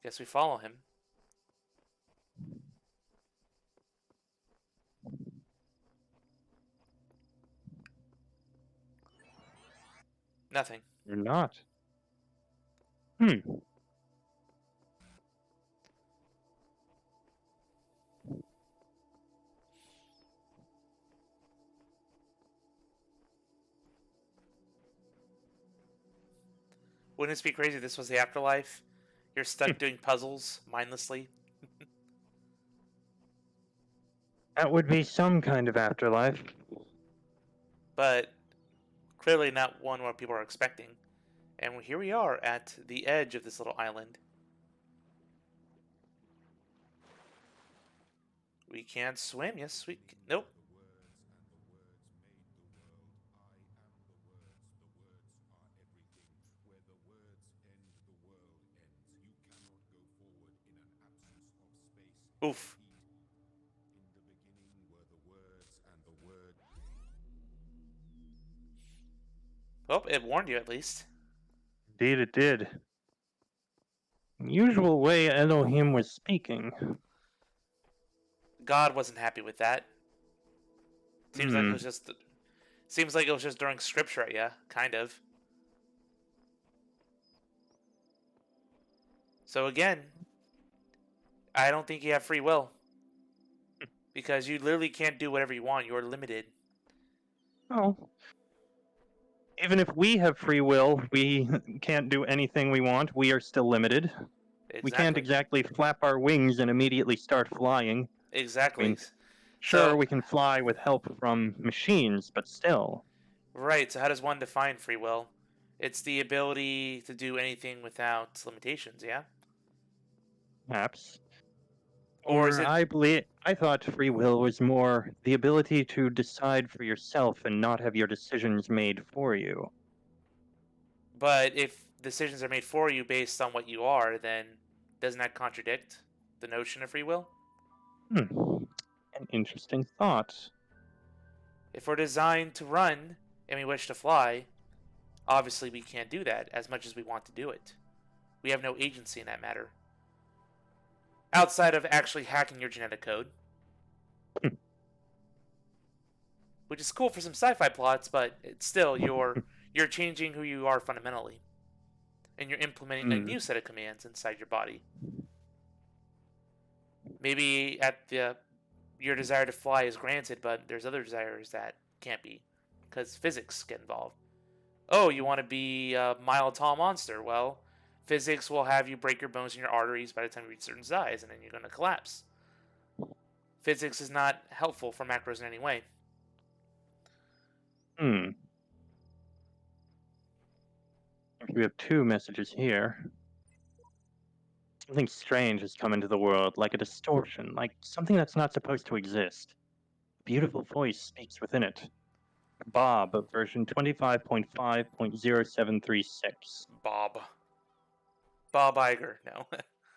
Speaker 1: Guess we follow him. Nothing.
Speaker 2: You're not.
Speaker 1: Wouldn't it be crazy if this was the afterlife? You're stuck doing puzzles mindlessly.
Speaker 2: That would be some kind of afterlife.
Speaker 1: But clearly not one where people are expecting. And here we are at the edge of this little island. We can't swim. Yes, we can. Nope. Oof. Well, it warned you at least.
Speaker 2: Indeed, it did. Usual way Elohim was speaking.
Speaker 1: God wasn't happy with that. Seems like it was just. Seems like it was just throwing scripture at you, kind of. So again, I don't think you have free will. Because you literally can't do whatever you want. You're limited.
Speaker 2: Oh. Even if we have free will, we can't do anything we want. We are still limited.
Speaker 1: Exactly.
Speaker 2: We can't exactly flap our wings and immediately start flying.
Speaker 1: Exactly.
Speaker 2: I mean, sure, we can fly with help from machines, but still.
Speaker 1: Right, so how does one define free will? It's the ability to do anything without limitations, yeah?
Speaker 2: Perhaps.
Speaker 1: Or is it.
Speaker 2: I thought free will was more the ability to decide for yourself and not have your decisions made for you.
Speaker 1: But if decisions are made for you based on what you are, then doesn't that contradict the notion of free will?
Speaker 2: An interesting thought.
Speaker 1: If we're designed to run and we wish to fly, obviously we can't do that as much as we want to do it. We have no agency in that matter. Outside of actually hacking your genetic code. Which is cool for some sci-fi plots, but it's still you're changing who you are fundamentally. And you're implementing a new set of commands inside your body. Maybe your desire to fly is granted, but there's other desires that can't be because physics get involved. Oh, you want to be a mile-tall monster? Well, physics will have you break your bones and your arteries by the time you reach certain size, and then you're going to collapse. Physics is not helpful for macros in any way.
Speaker 2: We have two messages here. Something strange has come into the world, like a distortion, like something that's not supposed to exist. A beautiful voice speaks within it. Bob, version 25.5.0736.
Speaker 1: Bob Iger, no.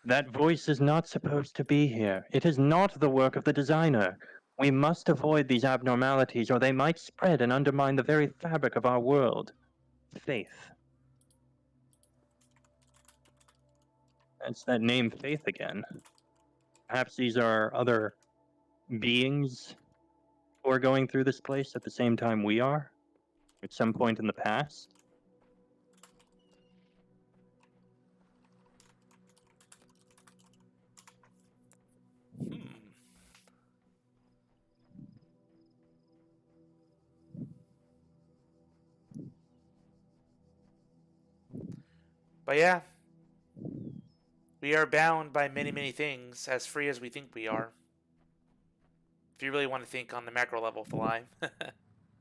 Speaker 2: That voice is not supposed to be here. It is not the work of the designer. We must avoid these abnormalities, or they might spread and undermine the very fabric of our world. Faith. That's that name, Faith, again. Perhaps these are other beings who are going through this place at the same time we are? At some point in the past?
Speaker 1: But yeah, we are bound by many, many things, as free as we think we are. If you really want to think on the macro level of the lie.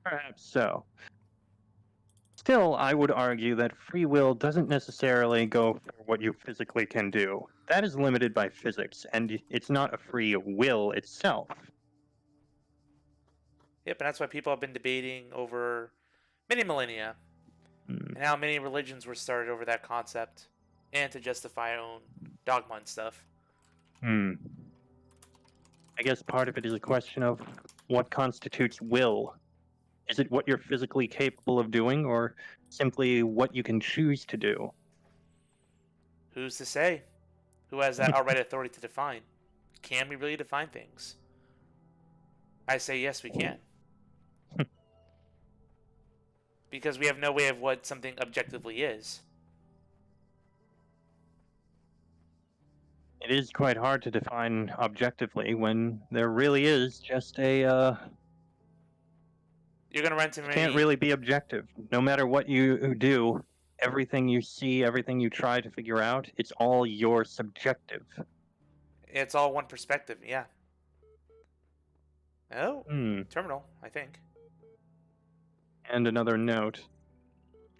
Speaker 2: Perhaps so. Still, I would argue that free will doesn't necessarily go for what you physically can do. That is limited by physics, and it's not a free will itself.
Speaker 1: Yep, and that's why people have been debating over many millennia
Speaker 2: Hmm.
Speaker 1: and how many religions were started over that concept and to justify own dogma and stuff.
Speaker 2: Hmm. I guess part of it is a question of what constitutes will. Is it what you're physically capable of doing, or simply what you can choose to do?
Speaker 1: Who's to say? Who has that outright authority to define? Can we really define things? I say yes, we can. Because we have no way of what something objectively is.
Speaker 2: It is quite hard to define objectively when there really is just a
Speaker 1: You're gonna run into
Speaker 2: it can't
Speaker 1: many.
Speaker 2: really be objective. No matter what you do, everything you see, everything you try to figure out, it's all your subjective.
Speaker 1: It's all one perspective. Yeah. Oh,
Speaker 2: Hmm.
Speaker 1: terminal. I think.
Speaker 2: And another note.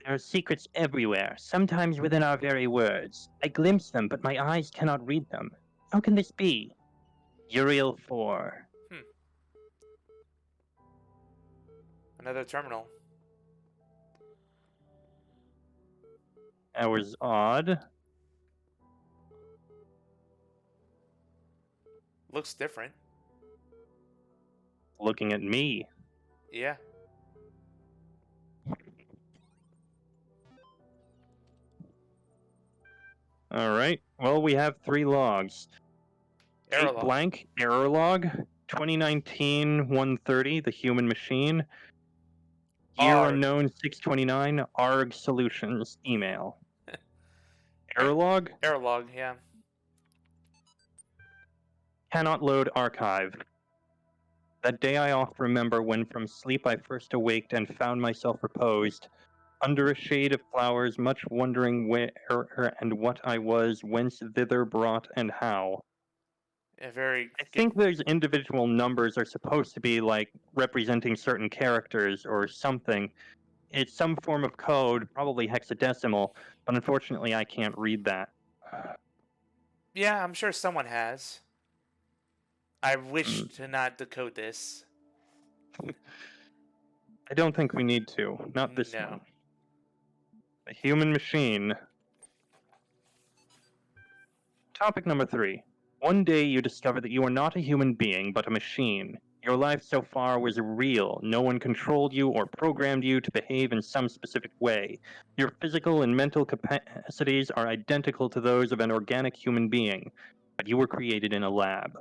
Speaker 2: There are secrets everywhere, sometimes within our very words. I glimpse them, but my eyes cannot read them. How can this be? Uriel 4.
Speaker 1: Another terminal.
Speaker 2: That was odd.
Speaker 1: Looks different.
Speaker 2: Looking at me.
Speaker 1: Yeah.
Speaker 2: Alright, well, we have 3 logs.
Speaker 1: Error
Speaker 2: 8
Speaker 1: log.
Speaker 2: blank, error log, 2019-130, the human machine. Year
Speaker 1: Arg.
Speaker 2: unknown 629, ARG Solutions, email. Error log,
Speaker 1: Error log. Yeah.
Speaker 2: cannot load archive. That day I oft remember when from sleep I first awaked and found myself reposed, under a shade of flowers, much wondering where and what I was, whence thither brought, and how.
Speaker 1: A very.
Speaker 2: I think those individual numbers are supposed to be like representing certain characters or something. It's some form of code, probably hexadecimal, but unfortunately I can't read that.
Speaker 1: Yeah, I'm sure someone has. I
Speaker 2: Hmm.
Speaker 1: wish to not decode this.
Speaker 2: I don't think we need to. Not this
Speaker 1: No.
Speaker 2: one. The human machine. Topic number 3. One day you discover that you are not a human being, but a machine. Your life so far was real. No one controlled you or programmed you to behave in some specific way. Your physical and mental capacities are identical to those of an organic human being, but you were created in a lab.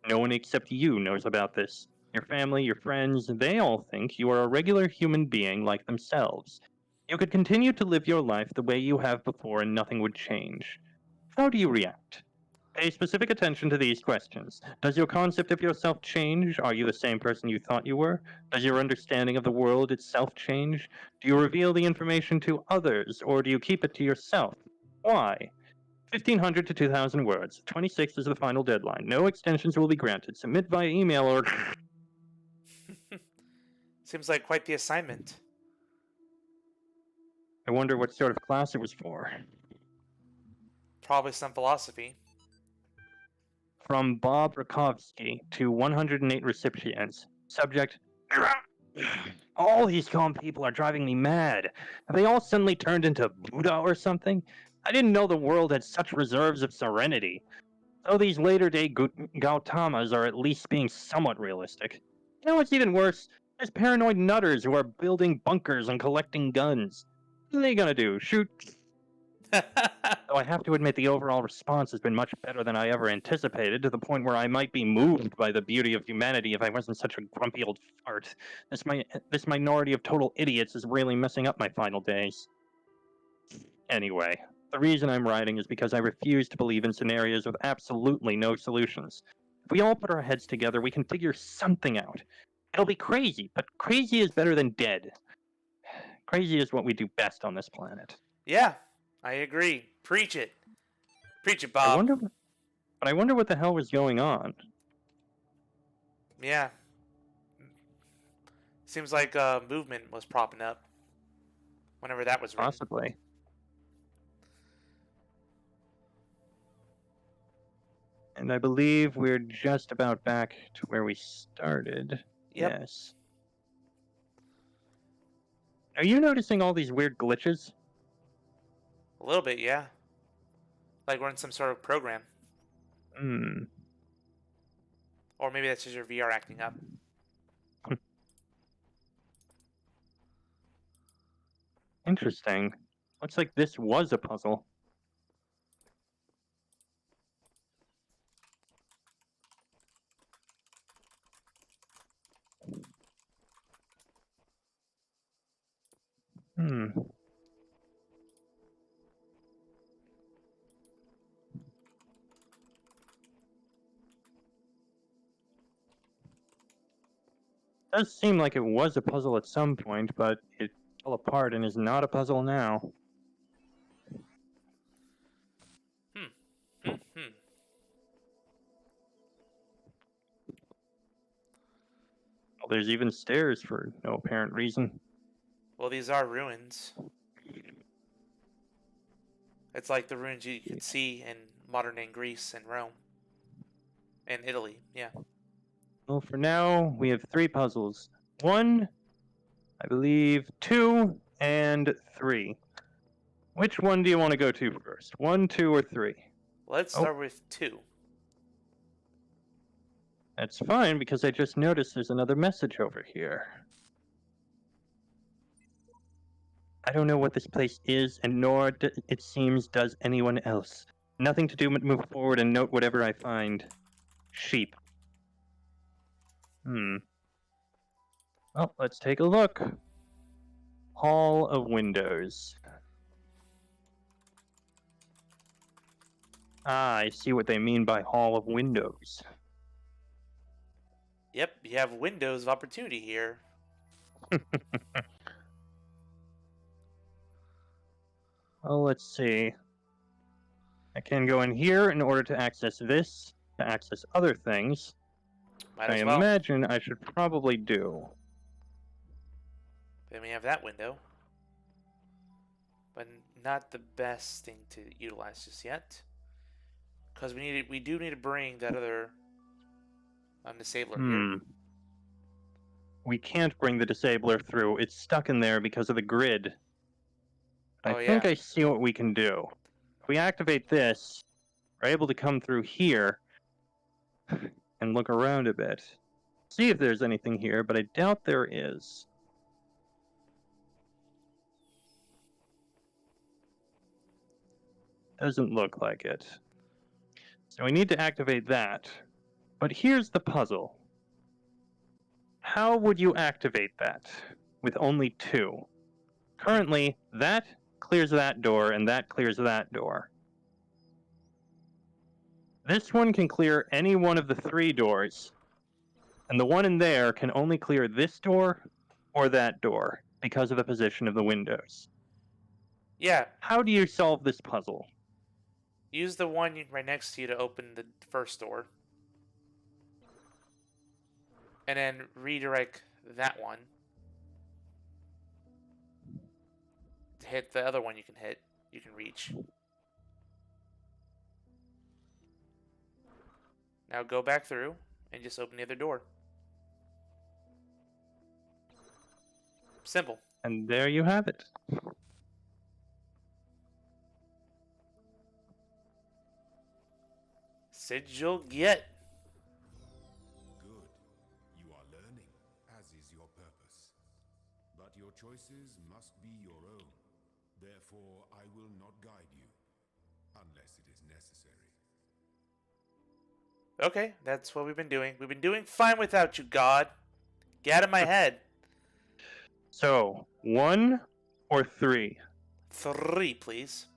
Speaker 2: No one except you knows about this. Your family, your friends, they all think you are a regular human being like themselves. You could continue to live your life the way you have before and nothing would change. How do you react? Pay specific attention to these questions. Does your concept of yourself change? Are you the same person you thought you were? Does your understanding of the world itself change? Do you reveal the information to others, or do you keep it to yourself? Why? 1,500 to 2,000 words. 26 is the final deadline. No extensions will be granted. Submit via email or.
Speaker 1: Seems like quite the assignment.
Speaker 2: I wonder what sort of class it was for.
Speaker 1: Probably some philosophy.
Speaker 2: From Bob Rakovsky to 108 recipients. Subject. All these calm people are driving me mad. Have they all suddenly turned into Buddha or something? I didn't know the world had such reserves of serenity. Though these later day Gautamas are at least being somewhat realistic. You know what's even worse? There's paranoid nutters who are building bunkers and collecting guns. What are they gonna do? Shoot? Though I have to admit the overall response has been much better than I ever anticipated, to the point where I might be moved by the beauty of humanity if I wasn't such a grumpy old fart. This minority of total idiots is really messing up my final days. Anyway, the reason I'm writing is because I refuse to believe in scenarios with absolutely no solutions. If we all put our heads together, we can figure something out. It'll be crazy, but crazy is better than dead. Crazy is what we do best on this planet.
Speaker 1: Yeah, I agree. Preach it. Preach it,
Speaker 2: I
Speaker 1: Bob.
Speaker 2: wonder, but I wonder what the hell was going on.
Speaker 1: Yeah. Seems like movement was propping up whenever that was written.
Speaker 2: Possibly. And I believe we're just about back to where we started.
Speaker 1: Yep.
Speaker 2: Yes. Are you noticing all these weird glitches?
Speaker 1: A little bit, yeah. Like we're in some sort of program.
Speaker 2: Hmm.
Speaker 1: Or maybe that's just your VR acting up.
Speaker 2: Interesting. Looks like this was a puzzle. Hmm. Does seem like it was a puzzle at some point, but it fell apart and is not a puzzle now.
Speaker 1: Hmm.
Speaker 2: Well, there's even stairs for no apparent reason.
Speaker 1: Well, these are ruins. It's like the ruins you could see in modern day Greece and Rome. And Italy, yeah.
Speaker 2: Well, for now, we have 3 puzzles. 1, I believe, 2, and 3. Which one do you want to go to first? 1, 2, or 3?
Speaker 1: Let's
Speaker 2: Oh.
Speaker 1: start with 2.
Speaker 2: That's fine, because I just noticed there's another message over here. I don't know what this place is, and nor, it seems, does anyone else. Nothing to do but move forward and note whatever I find. Sheep. Well, let's take a look. Hall of Windows. Ah, I see what they mean by Hall of Windows.
Speaker 1: Yep, you have windows of opportunity here.
Speaker 2: Well, let's see. I can go in here in order to access this, to access other things.
Speaker 1: Might
Speaker 2: I
Speaker 1: as well.
Speaker 2: imagine I should probably do.
Speaker 1: Then we have that window. But not the best thing to utilize just yet. Because we do need to bring that other disabler here.
Speaker 2: We can't bring the disabler through. It's stuck in there because of the grid. I think
Speaker 1: Yeah.
Speaker 2: I see what we can do. If we activate this, we're able to come through here and look around a bit. See if there's anything here, but I doubt there is. Doesn't look like it. So we need to activate that. But here's the puzzle. How would you activate that with only 2? Currently, that clears that door and that clears that door. This one can clear any one of the 3 doors, and the one in there can only clear this door or that door because of the position of the windows.
Speaker 1: Yeah.
Speaker 2: How do you solve this puzzle?
Speaker 1: Use the one right next to you to open the first door. And then redirect that one to hit the other one you can reach. Now go back through and just open the other door. Simple.
Speaker 2: And there you have it.
Speaker 1: Sigil get.
Speaker 3: Good. You are learning, as is your purpose. But your choices must be your own. Therefore, I will not guide you, unless it is necessary.
Speaker 1: Okay, that's what we've been doing. We've been doing fine without you, God. Get out of my head.
Speaker 2: So, 1 or 3?
Speaker 1: 3, please.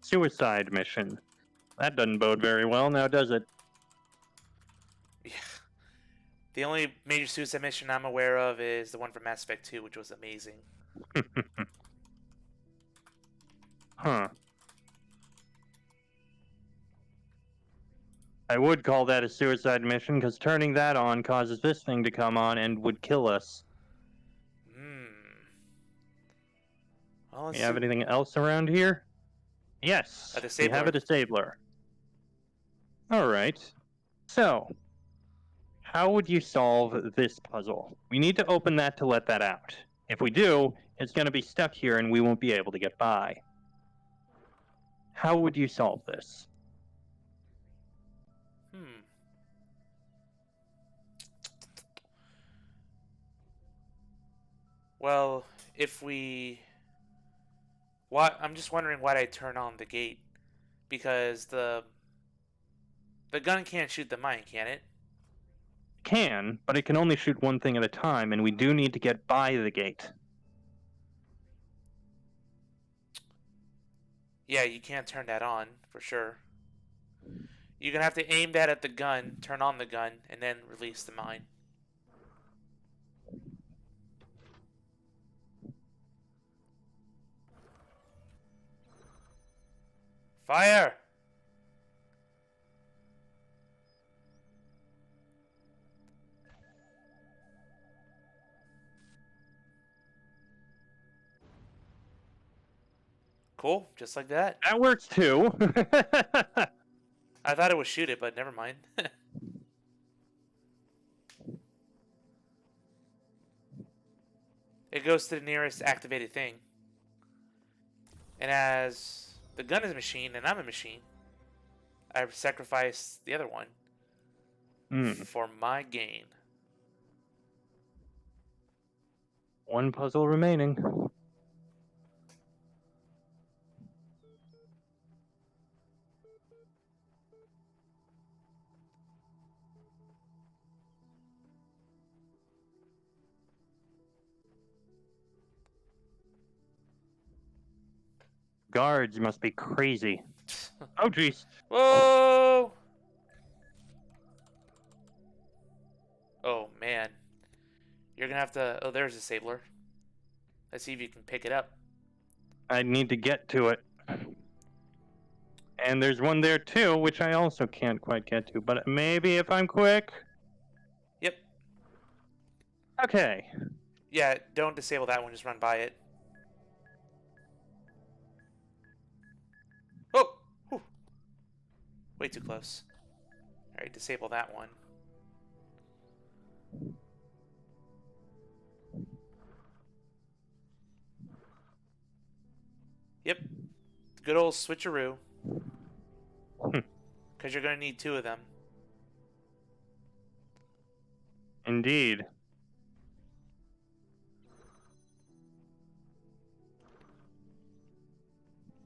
Speaker 2: Suicide mission. That doesn't bode very well, now does it?
Speaker 1: Yeah. The only major suicide mission I'm aware of is the one from Mass Effect 2, which was amazing.
Speaker 2: Huh. I would call that a suicide mission, because turning that on causes this thing to come on and would kill us.
Speaker 1: Hmm. Well, let's
Speaker 2: We have
Speaker 1: see.
Speaker 2: anything else around here?
Speaker 1: A
Speaker 2: Yes, we have
Speaker 1: disabler.
Speaker 2: a disabler. Alright. So, how would you solve this puzzle? We need to open that to let that out. If we do, it's going to be stuck here and we won't be able to get by. How would you solve this?
Speaker 1: Hmm. Well, if we... What? I'm just wondering why'd I turn on the gate. Because the gun can't shoot the mine, can it?
Speaker 2: It can, but it can only shoot one thing at a time, and we do need to get by the gate.
Speaker 1: Yeah, you can't turn that on, for sure. You're gonna have to aim that at the gun, turn on the gun, and then release the mine. Fire! Cool, just like that.
Speaker 2: That works too.
Speaker 1: I thought it would shoot it, but never mind. It goes to the nearest activated thing. And as the gun is a machine and I'm a machine, I sacrifice the other one for my gain.
Speaker 2: One puzzle remaining. Guards must be crazy. Oh, jeez.
Speaker 1: Whoa! Oh, man. You're gonna have to... Oh, there's a Sabler. Let's see if you can pick it up.
Speaker 2: I need to get to it. And there's one there too, which I also can't quite get to, but maybe if I'm quick.
Speaker 1: Yep.
Speaker 2: Okay.
Speaker 1: Yeah, don't disable that one, just run by it. Oh! Whew. Way too close. Alright, disable that one. Yep. Good old switcheroo. Because you're going to need two of them.
Speaker 2: Indeed.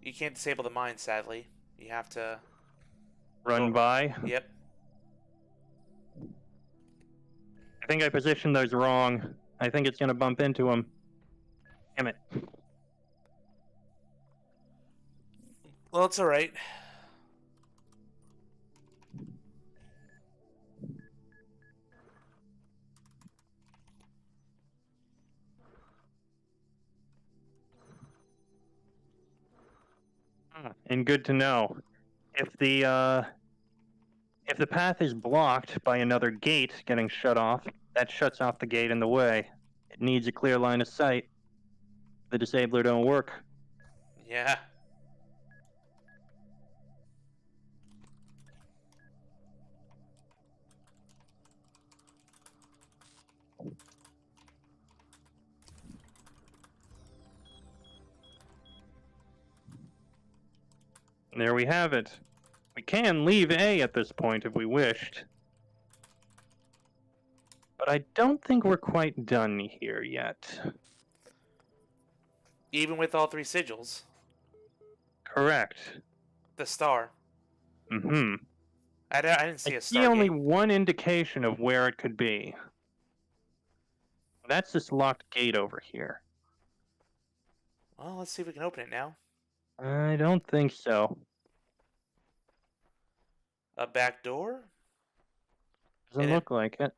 Speaker 1: You can't disable the mine, sadly. You have to...
Speaker 2: Run by.
Speaker 1: Yep.
Speaker 2: I think I positioned those wrong. I think it's going to bump into them. Damn it.
Speaker 1: Well, it's alright.
Speaker 2: And good to know. If the path is blocked by another gate getting shut off, that shuts off the gate in the way. It needs a clear line of sight. The disabler don't work.
Speaker 1: Yeah.
Speaker 2: And there we have it. We can leave A at this point if we wished. But I don't think we're quite done here yet.
Speaker 1: Even with all three sigils.
Speaker 2: Correct.
Speaker 1: The star.
Speaker 2: Mm-hmm.
Speaker 1: I didn't see
Speaker 2: I
Speaker 1: a
Speaker 2: see
Speaker 1: star
Speaker 2: only
Speaker 1: gate.
Speaker 2: one indication of where it could be. That's this locked gate over here.
Speaker 1: Well, let's see if we can open it now.
Speaker 2: I don't think so.
Speaker 1: A back door?
Speaker 2: Doesn't
Speaker 1: And
Speaker 2: look like it.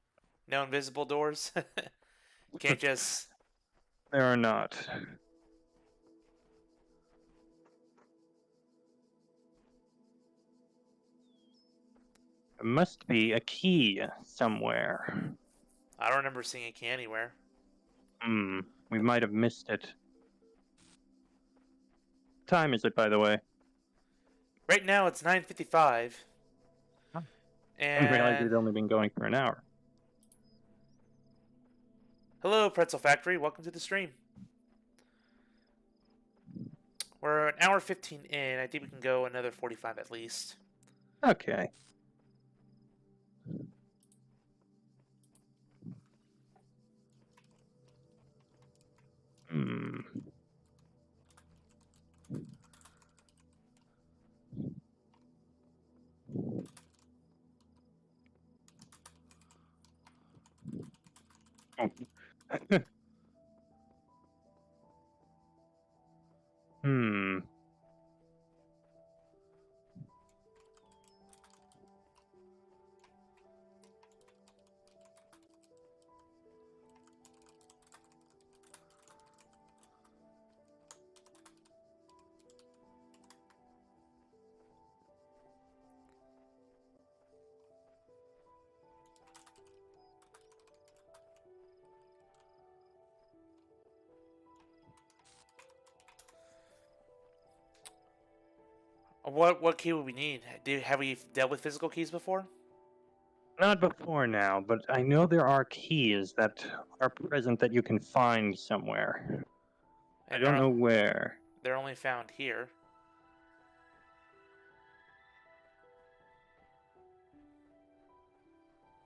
Speaker 1: no invisible doors? Can't just
Speaker 2: There are not. There must be a key somewhere.
Speaker 1: I don't remember seeing a key anywhere.
Speaker 2: We might have missed it. Time is it, by the way?
Speaker 1: Right now it's 9:55.
Speaker 2: Huh. I didn't realize
Speaker 1: And
Speaker 2: we'd only been going for an hour.
Speaker 1: hello, Pretzel Factory. Welcome to the stream. We're an hour 15 in. I think we can go another 45 at least.
Speaker 2: Okay. Hmm. Oh. Hmm.
Speaker 1: What key would we need? Have we dealt with physical keys before?
Speaker 2: Not before now, but I know there are keys that are present that you can find somewhere. I
Speaker 1: And
Speaker 2: don't know where.
Speaker 1: they're only found here.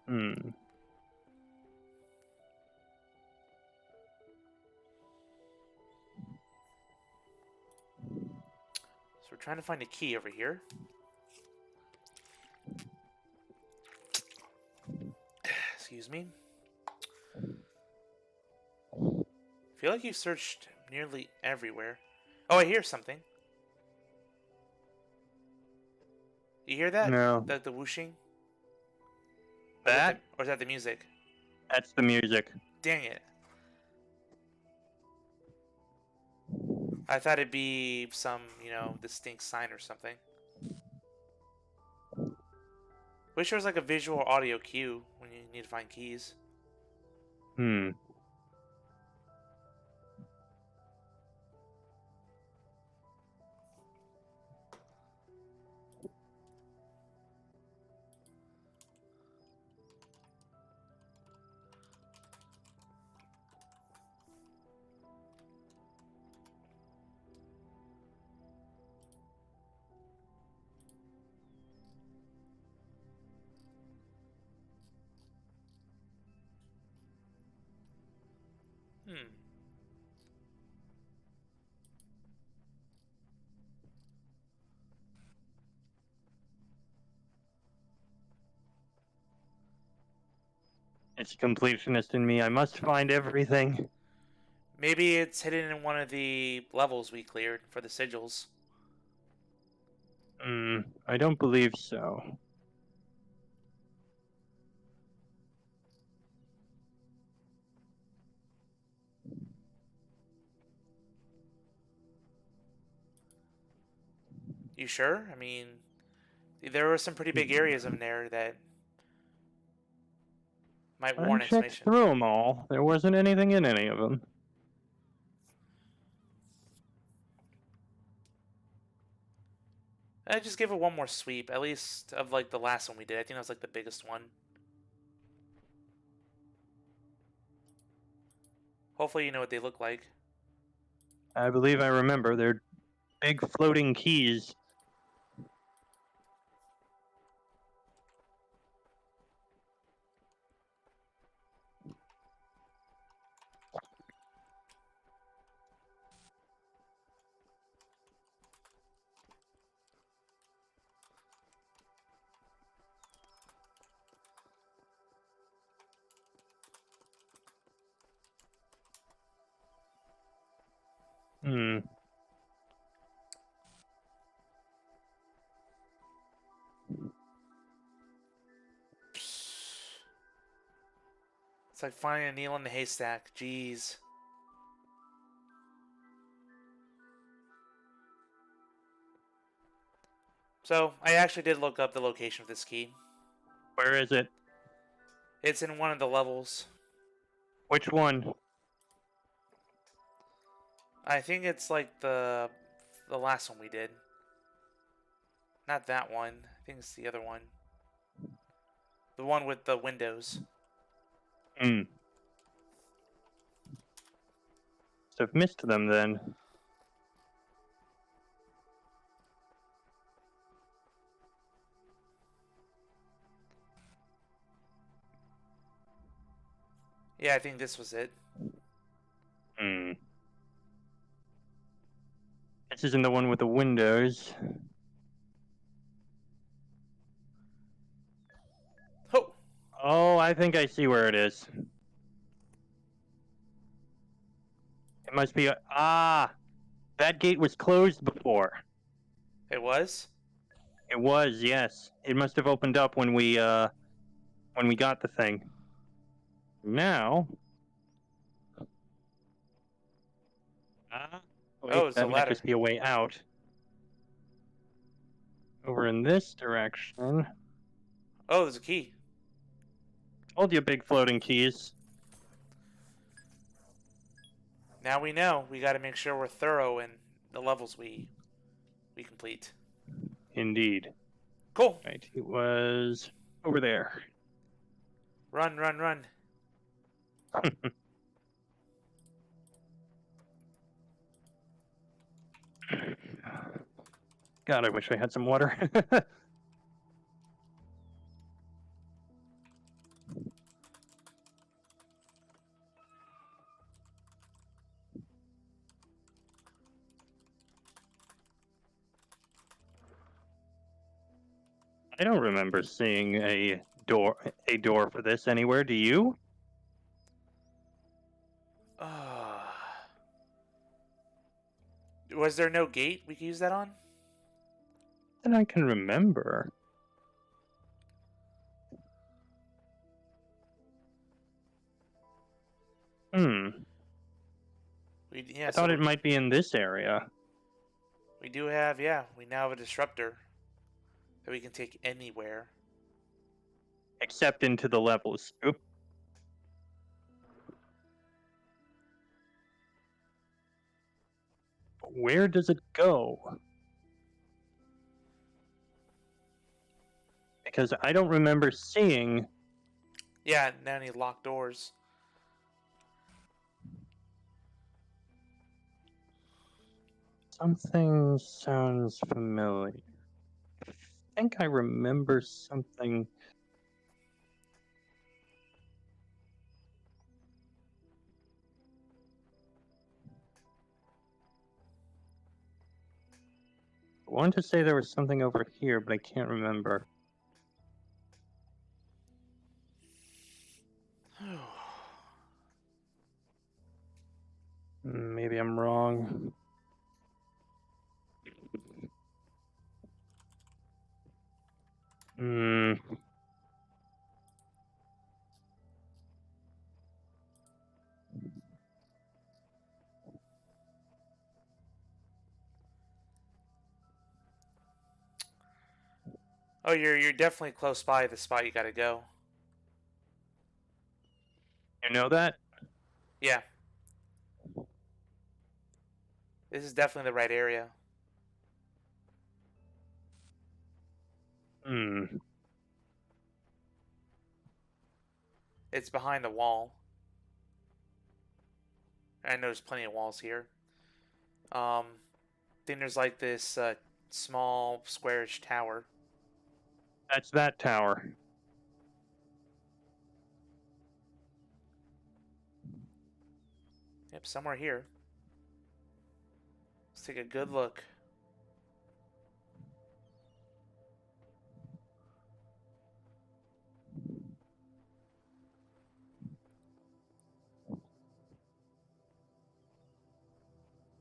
Speaker 2: Hmm.
Speaker 1: So we're trying to find a key over here. Excuse me. I feel like you searched nearly everywhere. Oh, I hear something. You hear that?
Speaker 2: No.
Speaker 1: The whooshing?
Speaker 2: That?
Speaker 1: Or is that the music?
Speaker 2: That's the music.
Speaker 1: Dang it. I thought it'd be some, distinct sign or something. Wish there was like a visual audio cue when you need to find keys.
Speaker 2: Hmm.
Speaker 1: Hmm.
Speaker 2: It's completionist in me. I must find everything.
Speaker 1: Maybe it's hidden in one of the levels we cleared for the sigils.
Speaker 2: I don't believe so.
Speaker 1: You sure? I mean, there were some pretty big areas in there that might
Speaker 2: I
Speaker 1: warrant
Speaker 2: checked
Speaker 1: explanation.
Speaker 2: through them all. There wasn't anything in any of them.
Speaker 1: I just give it one more sweep, at least of like the last one we did. I think that was like the biggest one. Hopefully you know what they look like.
Speaker 2: I believe I remember. They're big floating keys. Hmm.
Speaker 1: It's like finding a needle in a haystack. Jeez. So, I actually did look up the location of this key.
Speaker 2: Where is it?
Speaker 1: It's in one of the levels.
Speaker 2: Which one?
Speaker 1: I think it's like the last one we did. Not that one. I think it's the other one. The one with the windows.
Speaker 2: Hmm. So I've missed them then.
Speaker 1: Yeah, I think this was it.
Speaker 2: Hmm. This isn't the one with the windows.
Speaker 1: Oh!
Speaker 2: Oh, I think I see where it is. It must be that gate was closed before.
Speaker 1: It was?
Speaker 2: It was, yes. It must have opened up when we got the thing. Now,
Speaker 1: Oh,
Speaker 2: wait,
Speaker 1: it's a
Speaker 2: that might
Speaker 1: ladder.
Speaker 2: just be a way out. Over in this direction.
Speaker 1: Oh, there's a key.
Speaker 2: Told you, big floating keys.
Speaker 1: Now we know. We gotta make sure we're thorough in the levels we complete.
Speaker 2: Indeed.
Speaker 1: Cool.
Speaker 2: Right, it was over there.
Speaker 1: Run, run, run.
Speaker 2: God, I wish I had some water. I don't remember seeing a door for this anywhere. Do you?
Speaker 1: Was there no gate we could use that on?
Speaker 2: That I can remember. Hmm.
Speaker 1: Yeah,
Speaker 2: I
Speaker 1: so
Speaker 2: thought it might be in this area.
Speaker 1: we do have, yeah, we now have a disruptor that we can take anywhere.
Speaker 2: Except into the levels. Oop. Where does it go? Because I don't remember seeing.
Speaker 1: Yeah, now I need locked doors.
Speaker 2: Something sounds familiar. I think I remember something. I wanted to say there was something over here, but I can't remember. Maybe I'm wrong. Hmm.
Speaker 1: Oh, you're definitely close by the spot you gotta go.
Speaker 2: You know that?
Speaker 1: Yeah, this is definitely the right area.
Speaker 2: Hmm.
Speaker 1: It's behind the wall. I know there's plenty of walls here. Then there's like this small squarish tower.
Speaker 2: That's that tower.
Speaker 1: Yep, somewhere here. Let's take a good look.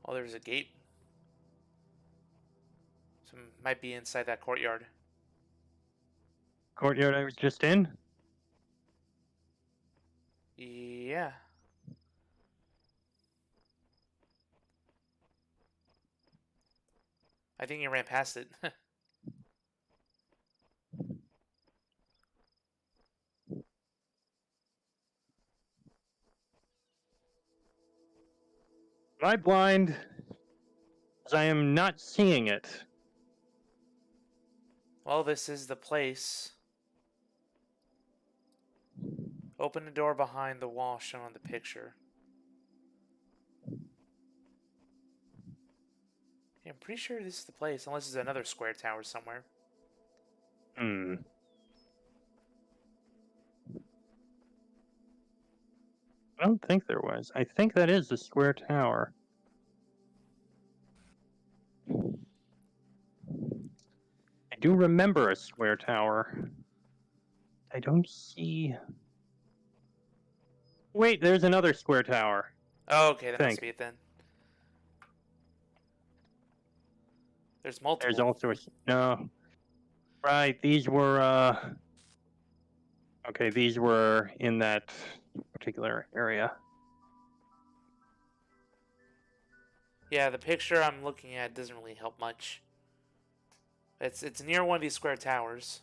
Speaker 1: Oh, there's a gate. So might be inside that courtyard.
Speaker 2: Courtyard I was just in?
Speaker 1: Yeah. I think you ran past it.
Speaker 2: Am I blind? Because I am not seeing it.
Speaker 1: Well, this is the place. Open the door behind the wall shown on the picture. Yeah, I'm pretty sure this is the place, unless there's another square tower somewhere.
Speaker 2: Hmm. I don't think there was. I think that is the square tower. I do remember a square tower. I don't see. Wait, there's another square tower.
Speaker 1: Oh, okay, that must
Speaker 2: Think.
Speaker 1: be it then. There's
Speaker 2: There's
Speaker 1: multiple.
Speaker 2: also a. No. Right, these were. Okay, these were in that particular area.
Speaker 1: Yeah, the picture I'm looking at doesn't really help much. It's near one of these square towers.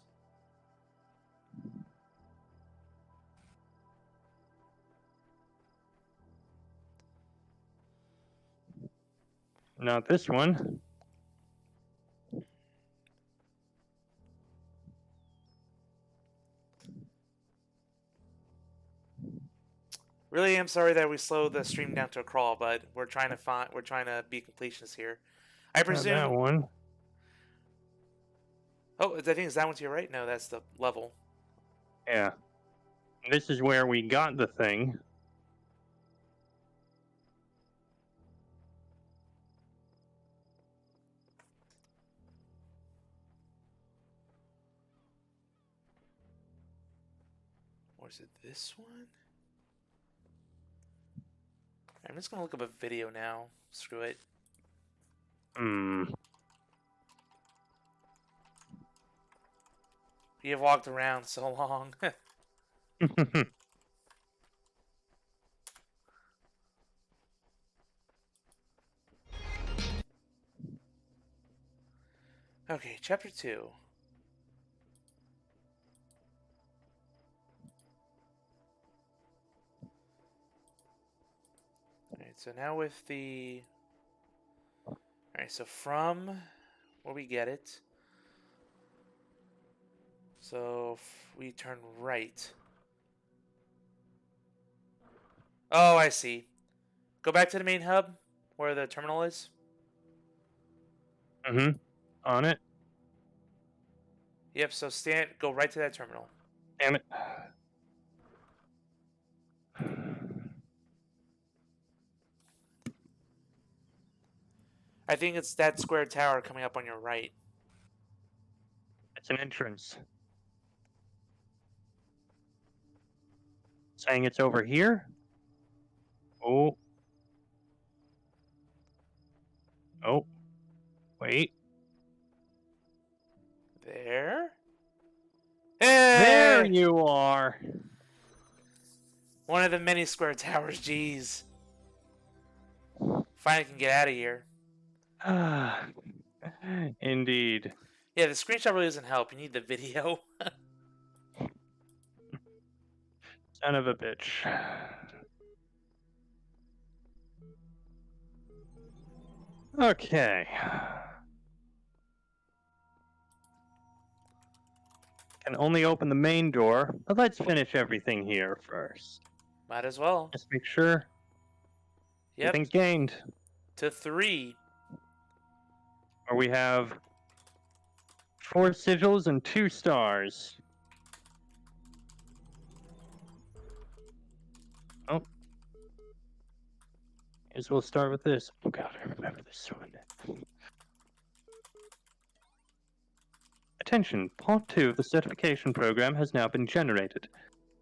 Speaker 2: Not this one.
Speaker 1: Really am sorry that we slowed the stream down to a crawl, but we're trying to be completionists here. I
Speaker 2: Not
Speaker 1: presume.
Speaker 2: that one.
Speaker 1: Oh, I think is that one to your right? No, that's the level.
Speaker 2: Yeah. This is where we got the thing.
Speaker 1: Or is it this one? I'm just gonna look up a video now. Screw it.
Speaker 2: Hmm.
Speaker 1: You've walked around so long. Okay, chapter 2. Alright, so now with the... Alright, so from where we get it. So we turn right. Oh, I see. Go back to the main hub, where the terminal is.
Speaker 2: Mm-hmm. On it.
Speaker 1: Yep, so go right to that terminal.
Speaker 2: Damn it.
Speaker 1: I think it's that square tower coming up on your right.
Speaker 2: It's an entrance. Saying it's over here? Oh. Oh. Wait.
Speaker 1: There?
Speaker 2: There
Speaker 1: Hey!
Speaker 2: you are.
Speaker 1: One of the many square towers, jeez. Finally can get out of here.
Speaker 2: Indeed.
Speaker 1: Yeah, the screenshot really doesn't help. You need the video.
Speaker 2: Son of a bitch. Okay. Can only open the main door, but let's finish everything here first.
Speaker 1: Might as well.
Speaker 2: Just make sure
Speaker 1: Yep,
Speaker 2: everything's gained.
Speaker 1: to 3.
Speaker 2: Or we have 4 sigils and 2 stars. Oh. As we'll start with this. Oh god, I remember this one. Attention, Part 2 of the certification program has now been generated.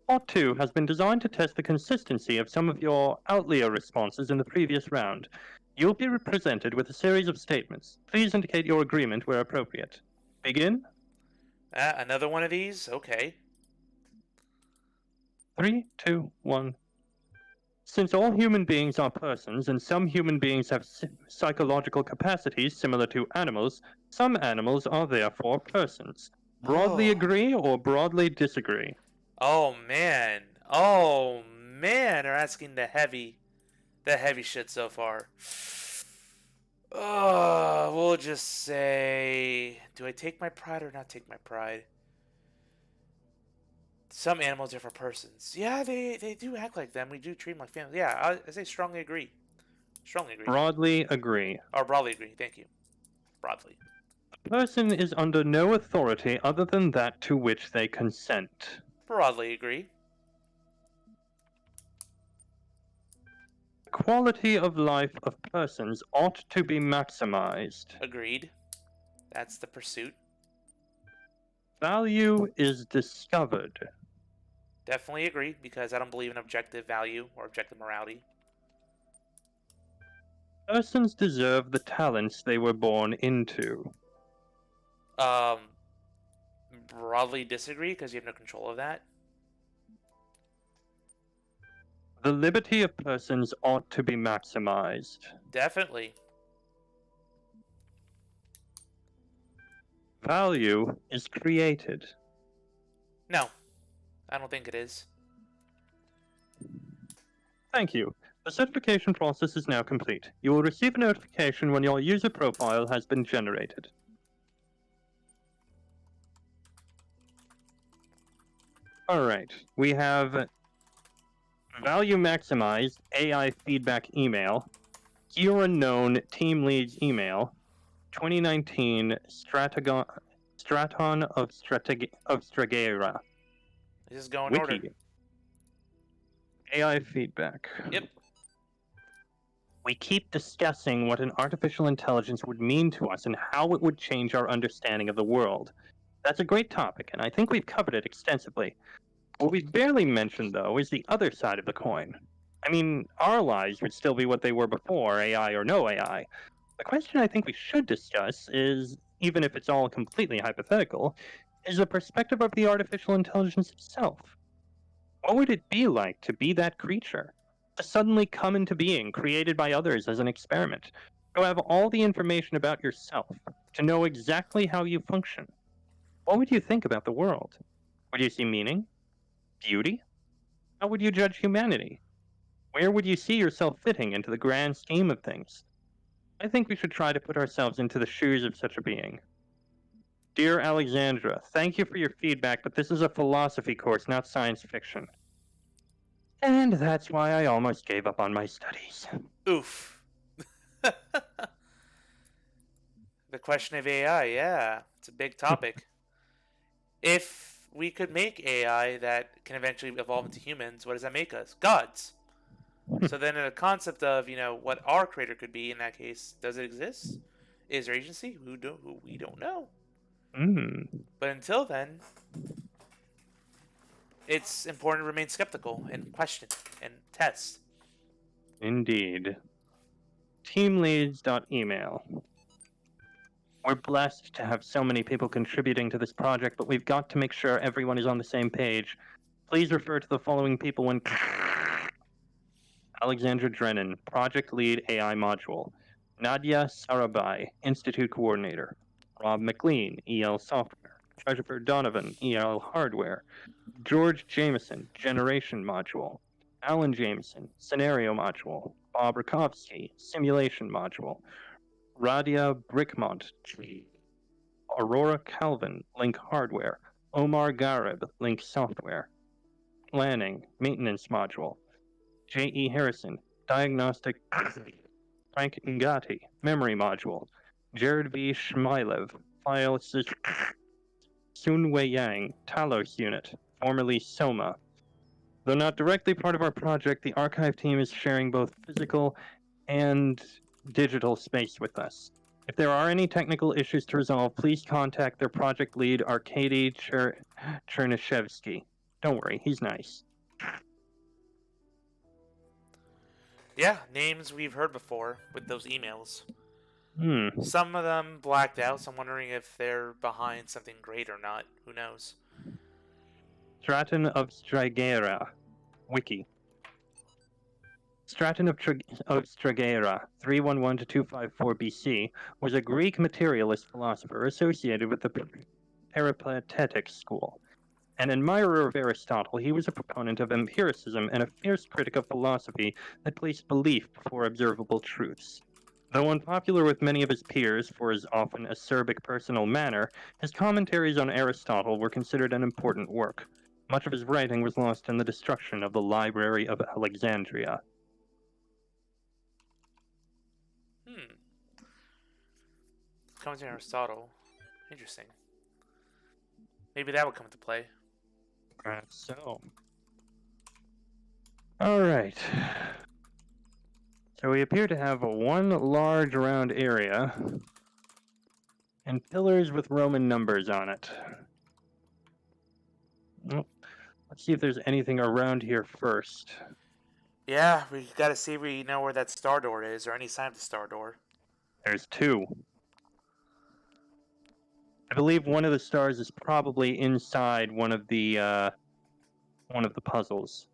Speaker 2: Part 2 has been designed to test the consistency of some of your outlier responses in the previous round. You'll be presented with a series of statements. Please indicate your agreement where appropriate. Begin.
Speaker 1: Another one of these? Okay.
Speaker 2: 3, 2, 1. Since all human beings are persons and some human beings have psychological capacities similar to animals, some animals are therefore persons. Broadly
Speaker 1: Oh.
Speaker 2: agree or broadly disagree?
Speaker 1: Oh, man. Oh, man. They're asking the heavy. The heavy shit so far. We'll just say, do I take my pride or not take my pride? Some animals, different persons. Yeah, they do act like them. We do treat them like family. Yeah, I say strongly agree. Strongly agree.
Speaker 2: Broadly agree.
Speaker 1: Or broadly agree. Thank you. Broadly.
Speaker 2: A person is under no authority other than that to which they consent.
Speaker 1: Broadly agree.
Speaker 2: The quality of life of persons ought to be maximized.
Speaker 1: Agreed. That's the pursuit.
Speaker 2: Value is discovered.
Speaker 1: Definitely agree because I don't believe in objective value or objective morality.
Speaker 2: Persons deserve the talents they were born into.
Speaker 1: Um, Broadly disagree because you have no control of that.
Speaker 2: The liberty of persons ought to be maximized.
Speaker 1: Definitely.
Speaker 2: Value is created.
Speaker 1: No, I don't think it is.
Speaker 2: Thank you. The certification process is now complete. You will receive a notification when your user profile has been generated. Alright, we have value maximized, AI feedback email, Gear unknown, team leads email, 2019 Straton of Stragera,
Speaker 1: This is going in order.
Speaker 2: Wiki, AI feedback.
Speaker 1: Yep.
Speaker 2: We keep discussing what an artificial intelligence would mean to us and how it would change our understanding of the world. That's a great topic, and I think we've covered it extensively. What we've barely mentioned, though, is the other side of the coin. I mean, our lives would still be what they were before, AI or no AI. The question I think we should discuss is, even if it's all completely hypothetical, is the perspective of the artificial intelligence itself. What would it be like to be that creature? To suddenly come into being, created by others as an experiment, to have all the information about yourself, to know exactly how you function. What would you think about the world? Would you see meaning? Beauty? How would you judge humanity? Where would you see yourself fitting into the grand scheme of things? I think we should try to put ourselves into the shoes of such a being. Dear Alexandra, thank you for your feedback, but this is a philosophy course, not science fiction. And that's why I almost gave up on my studies.
Speaker 1: Oof. The question of AI, yeah, it's a big topic. If we could make AI that can eventually evolve into humans, what does that make us? Gods. So then, in the concept of what our creator could be in that case, does it exist? Is there agency? Who we don't know. But until then, it's important to remain skeptical and question and test.
Speaker 2: Indeed. Teamleads.email. We're blessed to have so many people contributing to this project, but we've got to make sure everyone is on the same page. Please refer to the following people when... Alexandra Drennan, Project Lead AI Module. Nadia Sarabai, Institute Coordinator. Rob McLean, EL Software. Treasurer Donovan, EL Hardware. George Jameson, Generation Module. Alan Jameson, Scenario Module. Bob Rakovsky, Simulation Module. Radia Brickmont, Aurora Calvin, Link Hardware. Omar Garib, Link Software. Planning, Maintenance Module. J.E. Harrison, Diagnostic. Frank Ngati, Memory Module. Jared V. Shmilev, File Sun Wei Yang, Talos Unit, formerly Soma. Though not directly part of our project, the archive team is sharing both physical and digital space with us. If there are any technical issues to resolve, please contact their project lead, Arkady Chernyshevsky. Don't worry, he's nice.
Speaker 1: Yeah, names we've heard before with those emails.
Speaker 2: Hmm.
Speaker 1: Some of them blacked out, so I'm wondering if they're behind something great or not. Who knows?
Speaker 2: Straton of Stragera, Wiki. Straton of Stragera, 311 to 254 BC, was a Greek materialist philosopher associated with the Peripatetic school. An admirer of Aristotle, he was a proponent of empiricism and a fierce critic of philosophy that placed belief before observable truths. Though unpopular with many of his peers for his often acerbic personal manner, his commentaries on Aristotle were considered an important work. Much of his writing was lost in the destruction of the Library of Alexandria.
Speaker 1: Hmm. Comes to Aristotle. Interesting. Maybe that would come into play.
Speaker 2: Perhaps so. All right. So we appear to have one large round area and pillars with Roman numbers on it. Well, let's see if there's anything around here first.
Speaker 1: Yeah, we gotta see if we know where that star door is, or any sign of the star door.
Speaker 2: There's two. I believe one of the stars is probably inside one of the puzzles.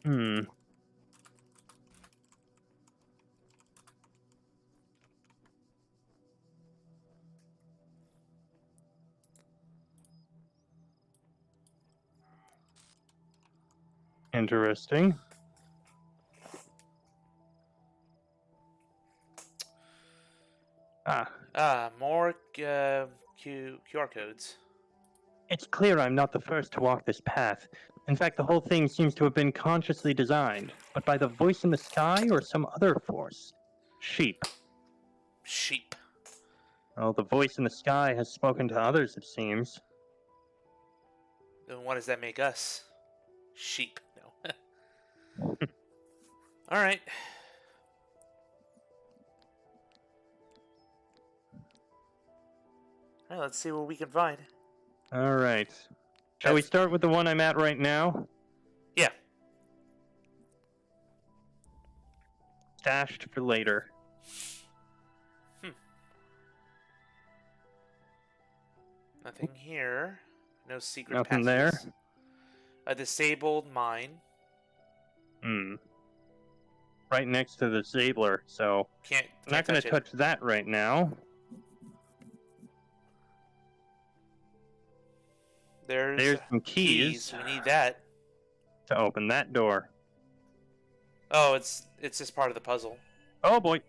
Speaker 2: Hmm. Interesting. Ah,
Speaker 1: More QR codes.
Speaker 2: it's clear I'm not the first to walk this path. In fact, the whole thing seems to have been consciously designed, but by the voice in the sky or some other force. Sheep.
Speaker 1: Sheep.
Speaker 2: Well, the voice in the sky has spoken to others, it seems.
Speaker 1: Then what does that make us? Sheep. No. Alright. Alright, let's see what we can find.
Speaker 2: All right. Shall we start with the one I'm at right now?
Speaker 1: Yeah.
Speaker 2: Stashed for later.
Speaker 1: Nothing here. No secret
Speaker 2: Nothing
Speaker 1: passages.
Speaker 2: there.
Speaker 1: A disabled mine.
Speaker 2: Hmm. Right next to the Zabler, so
Speaker 1: Can't
Speaker 2: I'm not going
Speaker 1: touch
Speaker 2: to
Speaker 1: it.
Speaker 2: touch that right now.
Speaker 1: There's
Speaker 2: some keys
Speaker 1: We need that.
Speaker 2: to open that door.
Speaker 1: Oh, it's just part of the puzzle.
Speaker 2: Oh boy.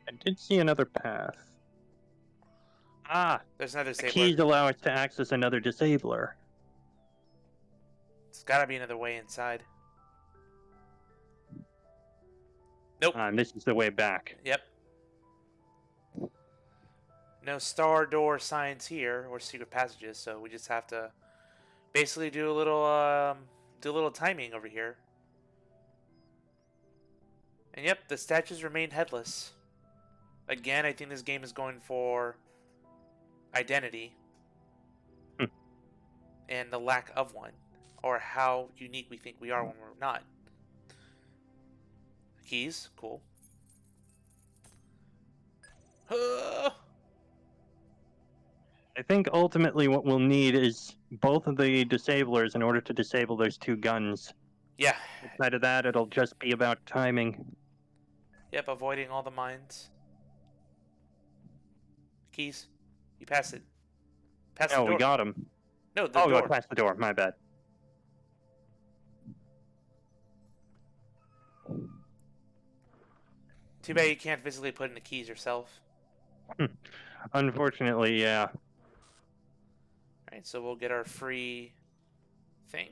Speaker 2: I did see another path. Ah,
Speaker 1: There's another
Speaker 2: the
Speaker 1: disabler.
Speaker 2: keys allow us to access another disabler.
Speaker 1: It's gotta be another way inside. Nope.
Speaker 2: And this is the way back.
Speaker 1: Yep. No star door signs here or secret passages, so we just have to basically do a little timing over here. And yep, the statues remain headless. Again, I think this game is going for identity and the lack of one, or how unique we think we are when we're not. Keys, cool.
Speaker 2: I think ultimately what we'll need is both of the disablers in order to disable those two guns.
Speaker 1: Yeah.
Speaker 2: Outside of that, it'll just be about timing.
Speaker 1: Yep, avoiding all the mines. Keys. You pass it. Pass the
Speaker 2: Oh,
Speaker 1: door.
Speaker 2: we got him.
Speaker 1: No, the
Speaker 2: Oh,
Speaker 1: door.
Speaker 2: I passed the door. My bad.
Speaker 1: Too bad you can't physically put in the keys yourself.
Speaker 2: Unfortunately, yeah.
Speaker 1: Alright, so we'll get our free thing.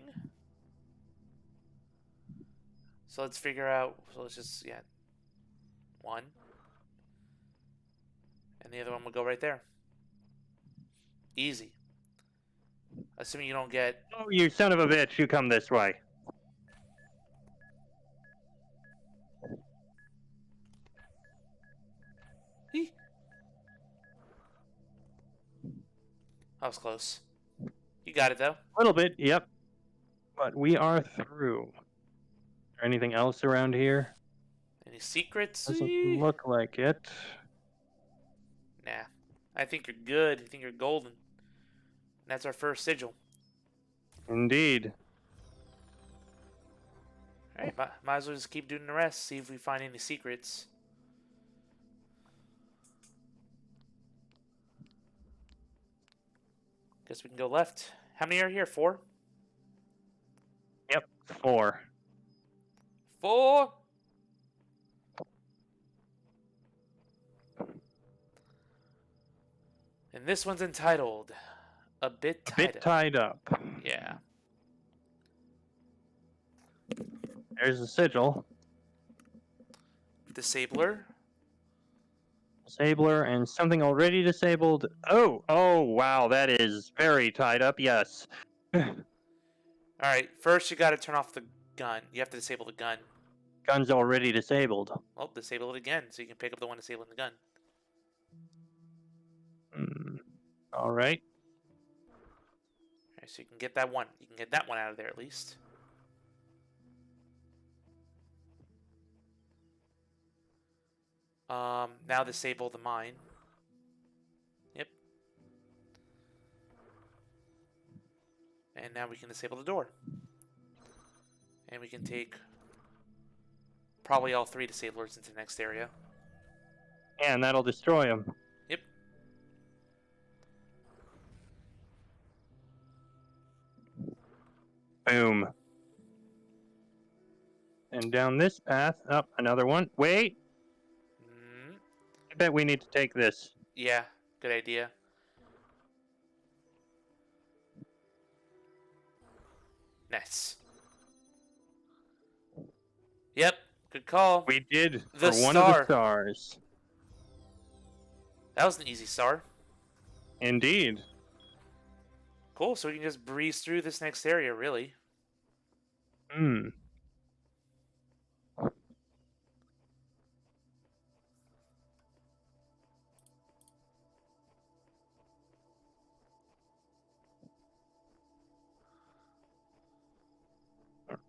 Speaker 1: So let's figure out, so let's just, yeah. One. And the other one will go right there. Easy. Assuming you don't get...
Speaker 2: Oh, you son of a bitch, you come this way.
Speaker 1: That was close. You got it, though.
Speaker 2: A little bit, yep. But we are through. Is there anything else around here?
Speaker 1: Any secrets?
Speaker 2: Doesn't look like it.
Speaker 1: Nah. I think you're good. I think you're golden. That's our first sigil.
Speaker 2: Indeed.
Speaker 1: Alright, might as well just keep doing the rest, see if we find any secrets. Guess we can go left. How many are here? 4?
Speaker 2: Yep, 4.
Speaker 1: 4! And this one's entitled A Bit
Speaker 2: A
Speaker 1: Tied
Speaker 2: bit
Speaker 1: Up.
Speaker 2: tied up.
Speaker 1: Yeah.
Speaker 2: There's the sigil.
Speaker 1: Disabler.
Speaker 2: Disabler and something already disabled. Oh, wow, that is very tied up, yes.
Speaker 1: Alright, first you gotta turn off the gun. You have to disable the gun.
Speaker 2: Gun's already disabled.
Speaker 1: Well, disable it again so you can pick up the one disabling the gun.
Speaker 2: Alright.
Speaker 1: Alright, so you can get that one. You can get that one out of there at least. Now disable the mine. Yep. And now we can disable the door. And we can take probably all 3 disablers into the next area.
Speaker 2: And that'll destroy him.
Speaker 1: Yep.
Speaker 2: Boom. And down this path, up another one. Wait, I bet we need to take this.
Speaker 1: Yeah, good idea. Nice. Yep, good call.
Speaker 2: We did
Speaker 1: The
Speaker 2: for one of the
Speaker 1: star.
Speaker 2: stars.
Speaker 1: That was an easy star.
Speaker 2: Indeed.
Speaker 1: Cool, so we can just breeze through this next area, really.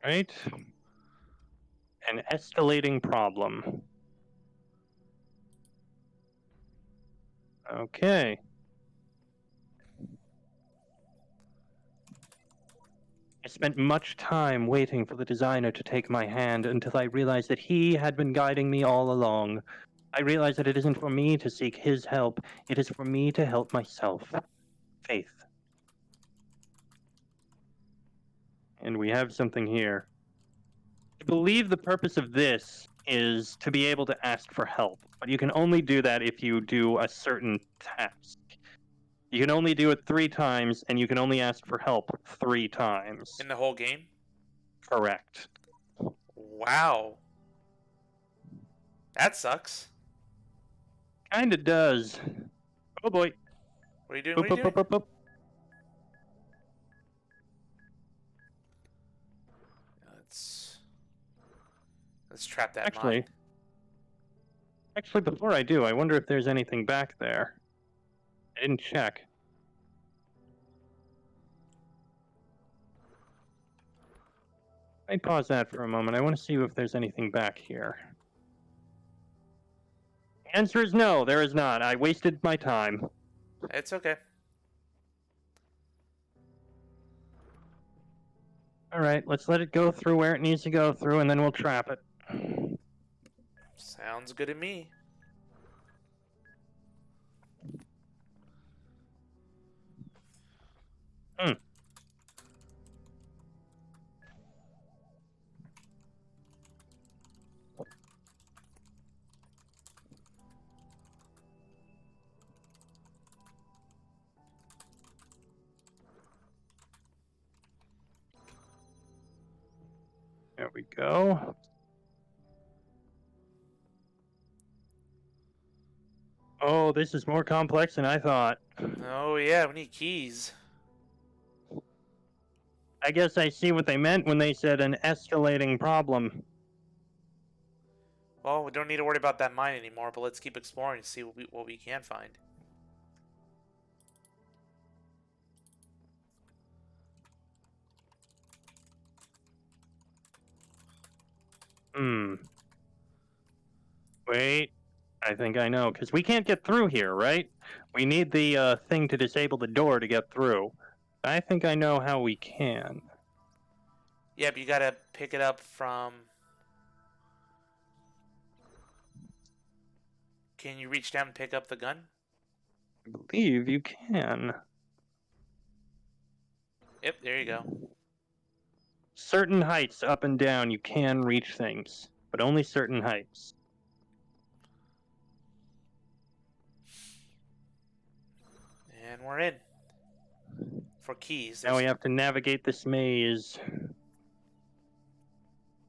Speaker 2: Alright. An escalating problem. Okay. I spent much time waiting for the designer to take my hand until I realized that he had been guiding me all along. I realized that it isn't for me to seek his help, it is for me to help myself. Faith. And we have something here. I believe the purpose of this is to be able to ask for help, but you can only do that if you do a certain task. You can only do it 3 times, and you can only ask for help 3 times.
Speaker 1: In the whole game?
Speaker 2: Correct.
Speaker 1: Wow. That sucks.
Speaker 2: Kinda does. Oh boy.
Speaker 1: What are you doing?
Speaker 2: Boop,
Speaker 1: What are you
Speaker 2: boop,
Speaker 1: doing?
Speaker 2: boop, boop, boop.
Speaker 1: Let's trap that
Speaker 2: Actually,
Speaker 1: mine.
Speaker 2: before I do, I wonder if there's anything back there. I didn't check. I'd pause that for a moment. I want to see if there's anything back here. The answer is no, there is not. I wasted my time.
Speaker 1: It's okay.
Speaker 2: Alright, let's let it go through where it needs to go through, and then we'll trap it.
Speaker 1: Sounds good to me.
Speaker 2: There we go. Oh, this is more complex than I thought.
Speaker 1: Oh yeah, we need keys.
Speaker 2: I guess I see what they meant when they said an escalating problem.
Speaker 1: Well, we don't need to worry about that mine anymore, but let's keep exploring and see what we can find.
Speaker 2: Hmm. Wait. I think I know, because we can't get through here, right? We need the thing to disable the door to get through. I think I know how we can.
Speaker 1: Yeah, but you gotta pick it up from... Can you reach down and pick up the gun?
Speaker 2: I believe you can.
Speaker 1: Yep, there you go.
Speaker 2: Certain heights up and down, you can reach things, but only certain heights.
Speaker 1: And we're in. For keys,
Speaker 2: Now we
Speaker 1: there's
Speaker 2: have to navigate this maze.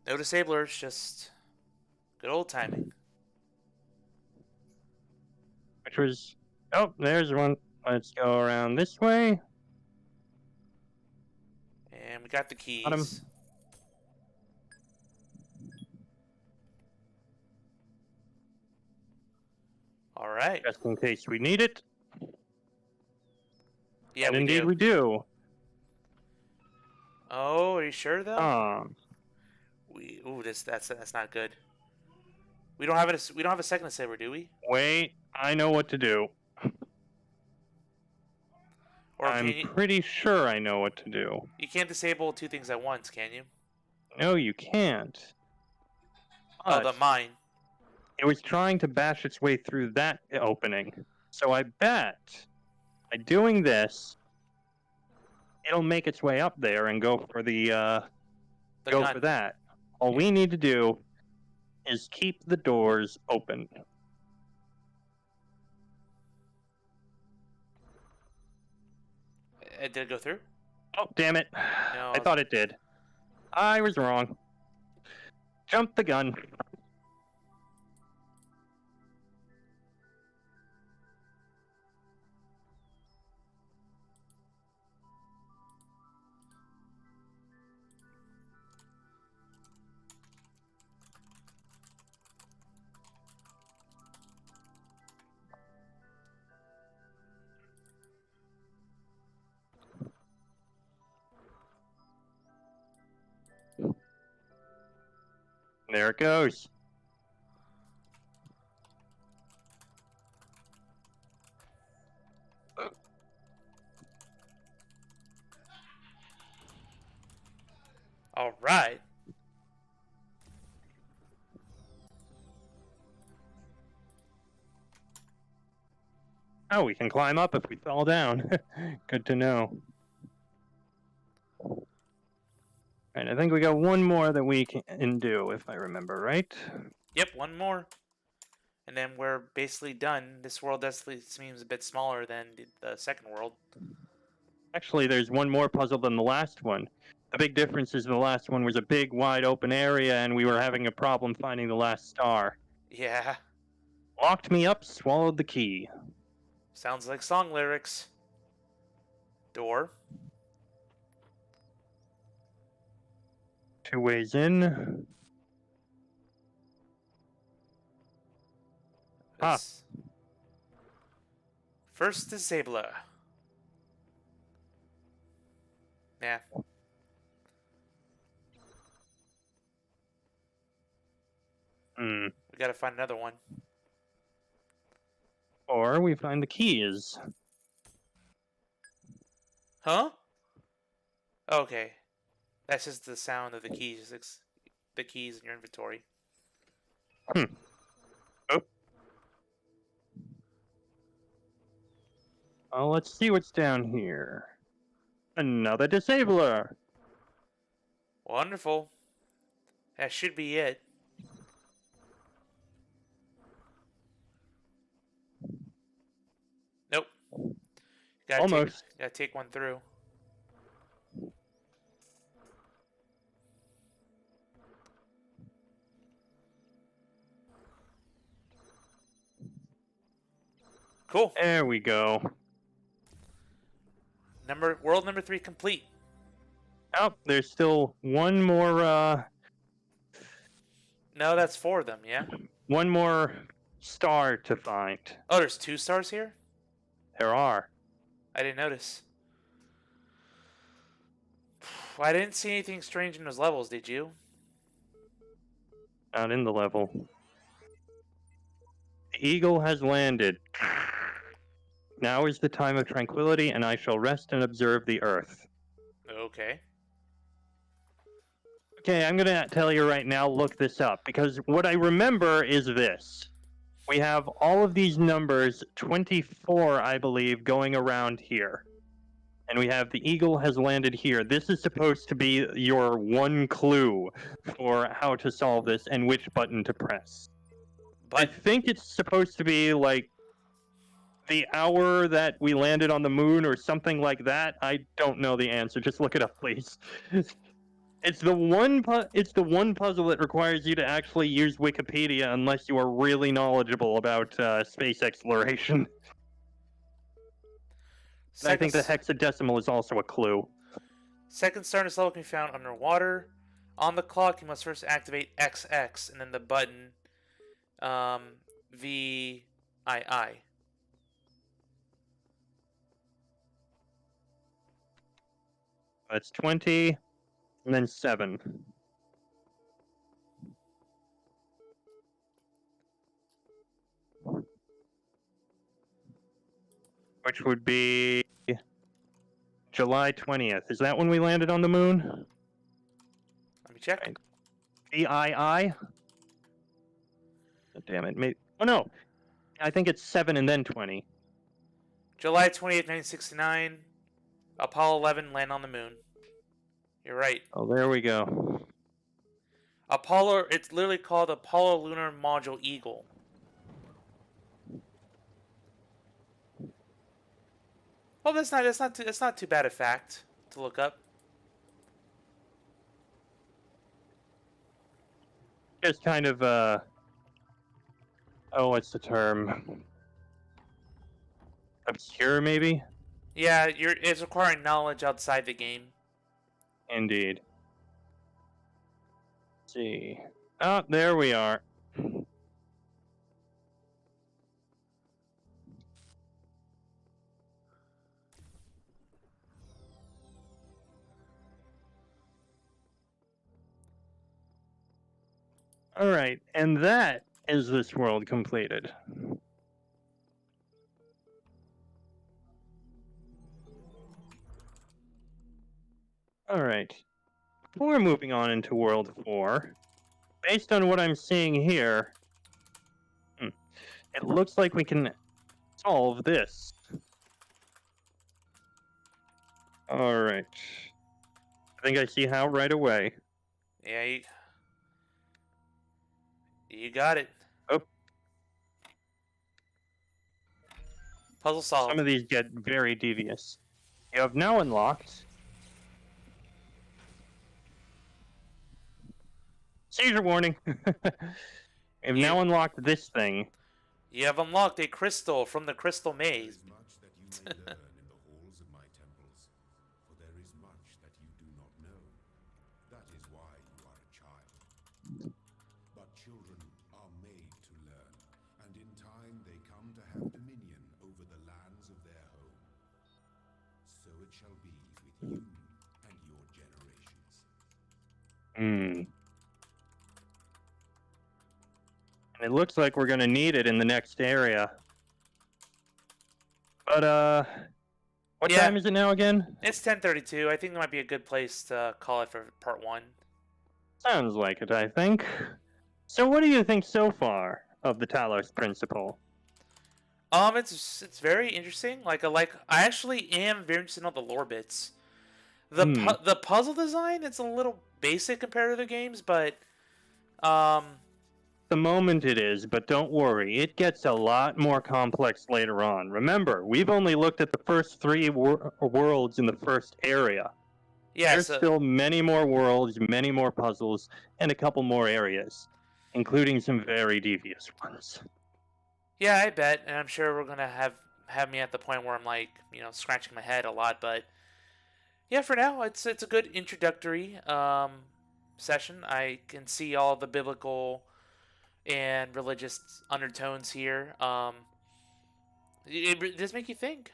Speaker 1: no disablers, just good old timing.
Speaker 2: Which was... Oh, there's one. Let's go around this way.
Speaker 1: And we got the
Speaker 2: Got him.
Speaker 1: keys. All right.
Speaker 2: Just in case we need it.
Speaker 1: Yeah,
Speaker 2: And
Speaker 1: we
Speaker 2: indeed
Speaker 1: do.
Speaker 2: we do.
Speaker 1: Oh, are you sure though?
Speaker 2: Um,
Speaker 1: That's not good. We don't have it. We don't have a second disabler, do we?
Speaker 2: wait, I know what to do.
Speaker 1: Or
Speaker 2: I'm
Speaker 1: can you?
Speaker 2: pretty sure I know what to do.
Speaker 1: You can't disable two things at once, can you?
Speaker 2: No, you can't.
Speaker 1: Oh,
Speaker 2: But
Speaker 1: the mine.
Speaker 2: it was trying to bash its way through that opening. So I bet by doing this, it'll make its way up there and go for the
Speaker 1: The
Speaker 2: go
Speaker 1: gun.
Speaker 2: for that. All we need to do is keep the doors open.
Speaker 1: Did it go through?
Speaker 2: Oh, damn it.
Speaker 1: No.
Speaker 2: I thought it did. I was wrong. Jump the gun. There it goes.
Speaker 1: All right.
Speaker 2: Oh, we can climb up if we fall down. Good to know. Alright, I think we got one more that we can do, if I remember right.
Speaker 1: Yep, one more. And then we're basically done. This world definitely seems a bit smaller than the second world.
Speaker 2: Actually, there's one more puzzle than the last one. The big difference is the last one was a big, wide open area, and we were having a problem finding the last star.
Speaker 1: Yeah,
Speaker 2: Locked me up, swallowed the key.
Speaker 1: sounds like song lyrics. Door.
Speaker 2: 2 ways in. Ah.
Speaker 1: First disabler. Yeah.
Speaker 2: Hmm.
Speaker 1: We gotta find another one.
Speaker 2: Or we find the keys.
Speaker 1: Huh? Okay. That's just the sound of the keys. It's the keys in your inventory.
Speaker 2: Oh. Well, let's see what's down here. Another disabler.
Speaker 1: Wonderful. That should be it. Nope.
Speaker 2: Almost.
Speaker 1: Gotta take one through. Cool.
Speaker 2: There we go.
Speaker 1: World number 3 complete.
Speaker 2: Oh, there's still one more
Speaker 1: No, that's 4 of them, yeah?
Speaker 2: one more star to find.
Speaker 1: Oh, there's 2 stars here?
Speaker 2: There are.
Speaker 1: I didn't notice. I didn't see anything strange in those levels, did you?
Speaker 2: Not in the level. The eagle has landed. Now is the time of tranquility, and I shall rest and observe the earth.
Speaker 1: Okay.
Speaker 2: Okay, I'm gonna tell you right now, look this up, because what I remember is this. We have all of these numbers, 24, I believe, going around here. And we have the eagle has landed here. This is supposed to be your one clue for how to solve this and which button to press. I
Speaker 1: But
Speaker 2: think it's supposed to be like the hour that we landed on the moon or something like that. I don't know the answer. Just look it up, please. It's the one puzzle that requires you to actually use Wikipedia unless you are really knowledgeable about space exploration. And I think the
Speaker 1: second
Speaker 2: hexadecimal is also a clue.
Speaker 1: second star in this level can be found underwater. On the clock, you must first activate XX and then the button VII.
Speaker 2: That's 20, and then 7. Which would be July 20th. Is that when we landed on the moon?
Speaker 1: Let me check.
Speaker 2: Right. VII? Oh, damn it. Maybe... Oh, no. I think it's 7 and then 20.
Speaker 1: July 28th, 1969. Apollo 11 land on the moon. You're right.
Speaker 2: Oh, there we go.
Speaker 1: Apollo, it's literally called Apollo Lunar Module Eagle. Well, that's not too bad a fact to look up.
Speaker 2: Just kind of, oh, what's the term? Obscure, maybe?
Speaker 1: Yeah, it's requiring knowledge outside the game.
Speaker 2: Indeed. Let's see. Oh, there we are. Alright, and that is this world completed. Alright. Before moving on into World 4, based on what I'm seeing here, it looks like we can solve this. Alright. I think I see how right away.
Speaker 1: Yeah, you got it.
Speaker 2: Oh.
Speaker 1: Puzzle solved.
Speaker 2: Some of these get very devious. You have now unlocked seizure warning. You've now unlocked this thing.
Speaker 1: You have unlocked a crystal from the crystal maze.
Speaker 3: There is much that you may learn in the halls of my temples, for there is much that you do not know. That is why you are a child. But children are made to learn, and in time they come to have dominion over the lands of their home. So it shall be with you and your generations.
Speaker 2: It looks like we're gonna need it in the next area. But, what time is it now again?
Speaker 1: It's 10:32. I think that might be a good place to call it for part 1.
Speaker 2: Sounds like it, I think. So what do you think so far of the Talos principle?
Speaker 1: It's very interesting. I actually am very interested in all the lore bits. The puzzle design, it's a little basic compared to the games, but
Speaker 2: the moment it is, but don't worry, it gets a lot more complex later on. Remember, we've only looked at the first 3 worlds in the first area.
Speaker 1: yeah,
Speaker 2: There's still many more worlds, many more puzzles, and a couple more areas, including some very devious ones.
Speaker 1: Yeah, I bet, and I'm sure we're gonna have me at the point where I'm like, scratching my head a lot, but yeah, for now, it's a good introductory session. I can see all the biblical and religious undertones here. It does make you think.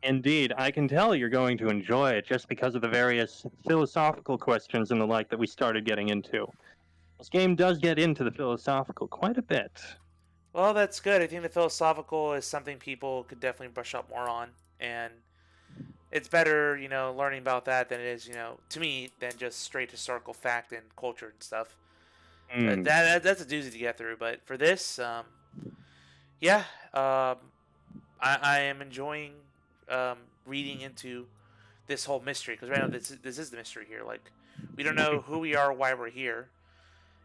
Speaker 2: Indeed, I can tell you're going to enjoy it just because of the various philosophical questions and the like that we started getting into. This game does get into the philosophical quite a bit.
Speaker 1: Well, that's good. I think the philosophical is something people could definitely brush up more on, and it's better, learning about that than it is, to me, than just straight historical fact and culture and stuff.
Speaker 2: Hmm.
Speaker 1: That's a doozy to get through. But for this, yeah, I am enjoying reading into this whole mystery because right now this is the mystery here. Like, we don't know who we are, why we're here,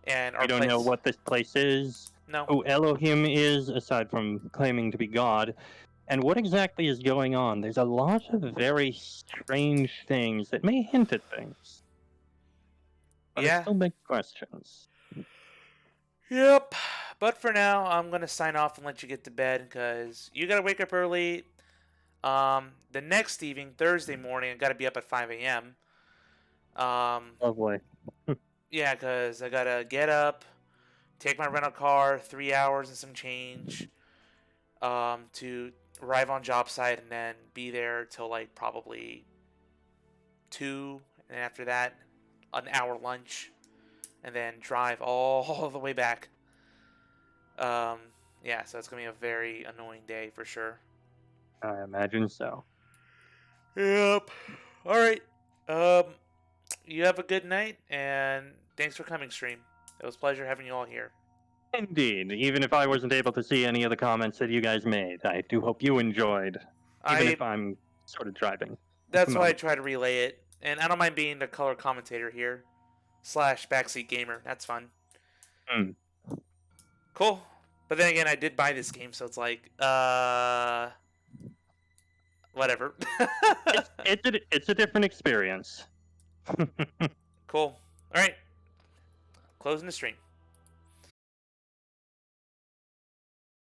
Speaker 1: and
Speaker 2: We
Speaker 1: our
Speaker 2: don't know
Speaker 1: place.
Speaker 2: what this place is,
Speaker 1: No,
Speaker 2: who Elohim is, aside from claiming to be God, and what exactly is going on. There's a lot of very strange things that may hint at things, but it
Speaker 1: yeah,
Speaker 2: still begs questions.
Speaker 1: yep. But for now, I'm gonna sign off and let you get to bed because you gotta wake up early. The next evening, Thursday morning, I gotta be up at 5 a.m.
Speaker 2: Lovely.
Speaker 1: Yeah, because I gotta get up, take my rental car, 3 hours and some change, to arrive on job site and then be there till like probably 2, and after that, an hour lunch, and then drive all the way back. Um, yeah, so it's gonna be a very annoying day for sure.
Speaker 2: I imagine so.
Speaker 1: Yep. All right. Um, you have a good night, and thanks for coming, stream. It was a pleasure having you all here.
Speaker 2: Indeed, even if I wasn't able to see any of the comments that you guys made, I do hope you enjoyed, even
Speaker 1: I
Speaker 2: if I'm sort of driving at the
Speaker 1: That's why I
Speaker 2: moment.
Speaker 1: try to relay it, and I don't mind being the color commentator here slash backseat gamer. That's fun.
Speaker 2: Hmm.
Speaker 1: Cool. But then again, I did buy this game, so it's like, whatever.
Speaker 2: It's a different experience.
Speaker 1: Cool. All right. Closing the stream.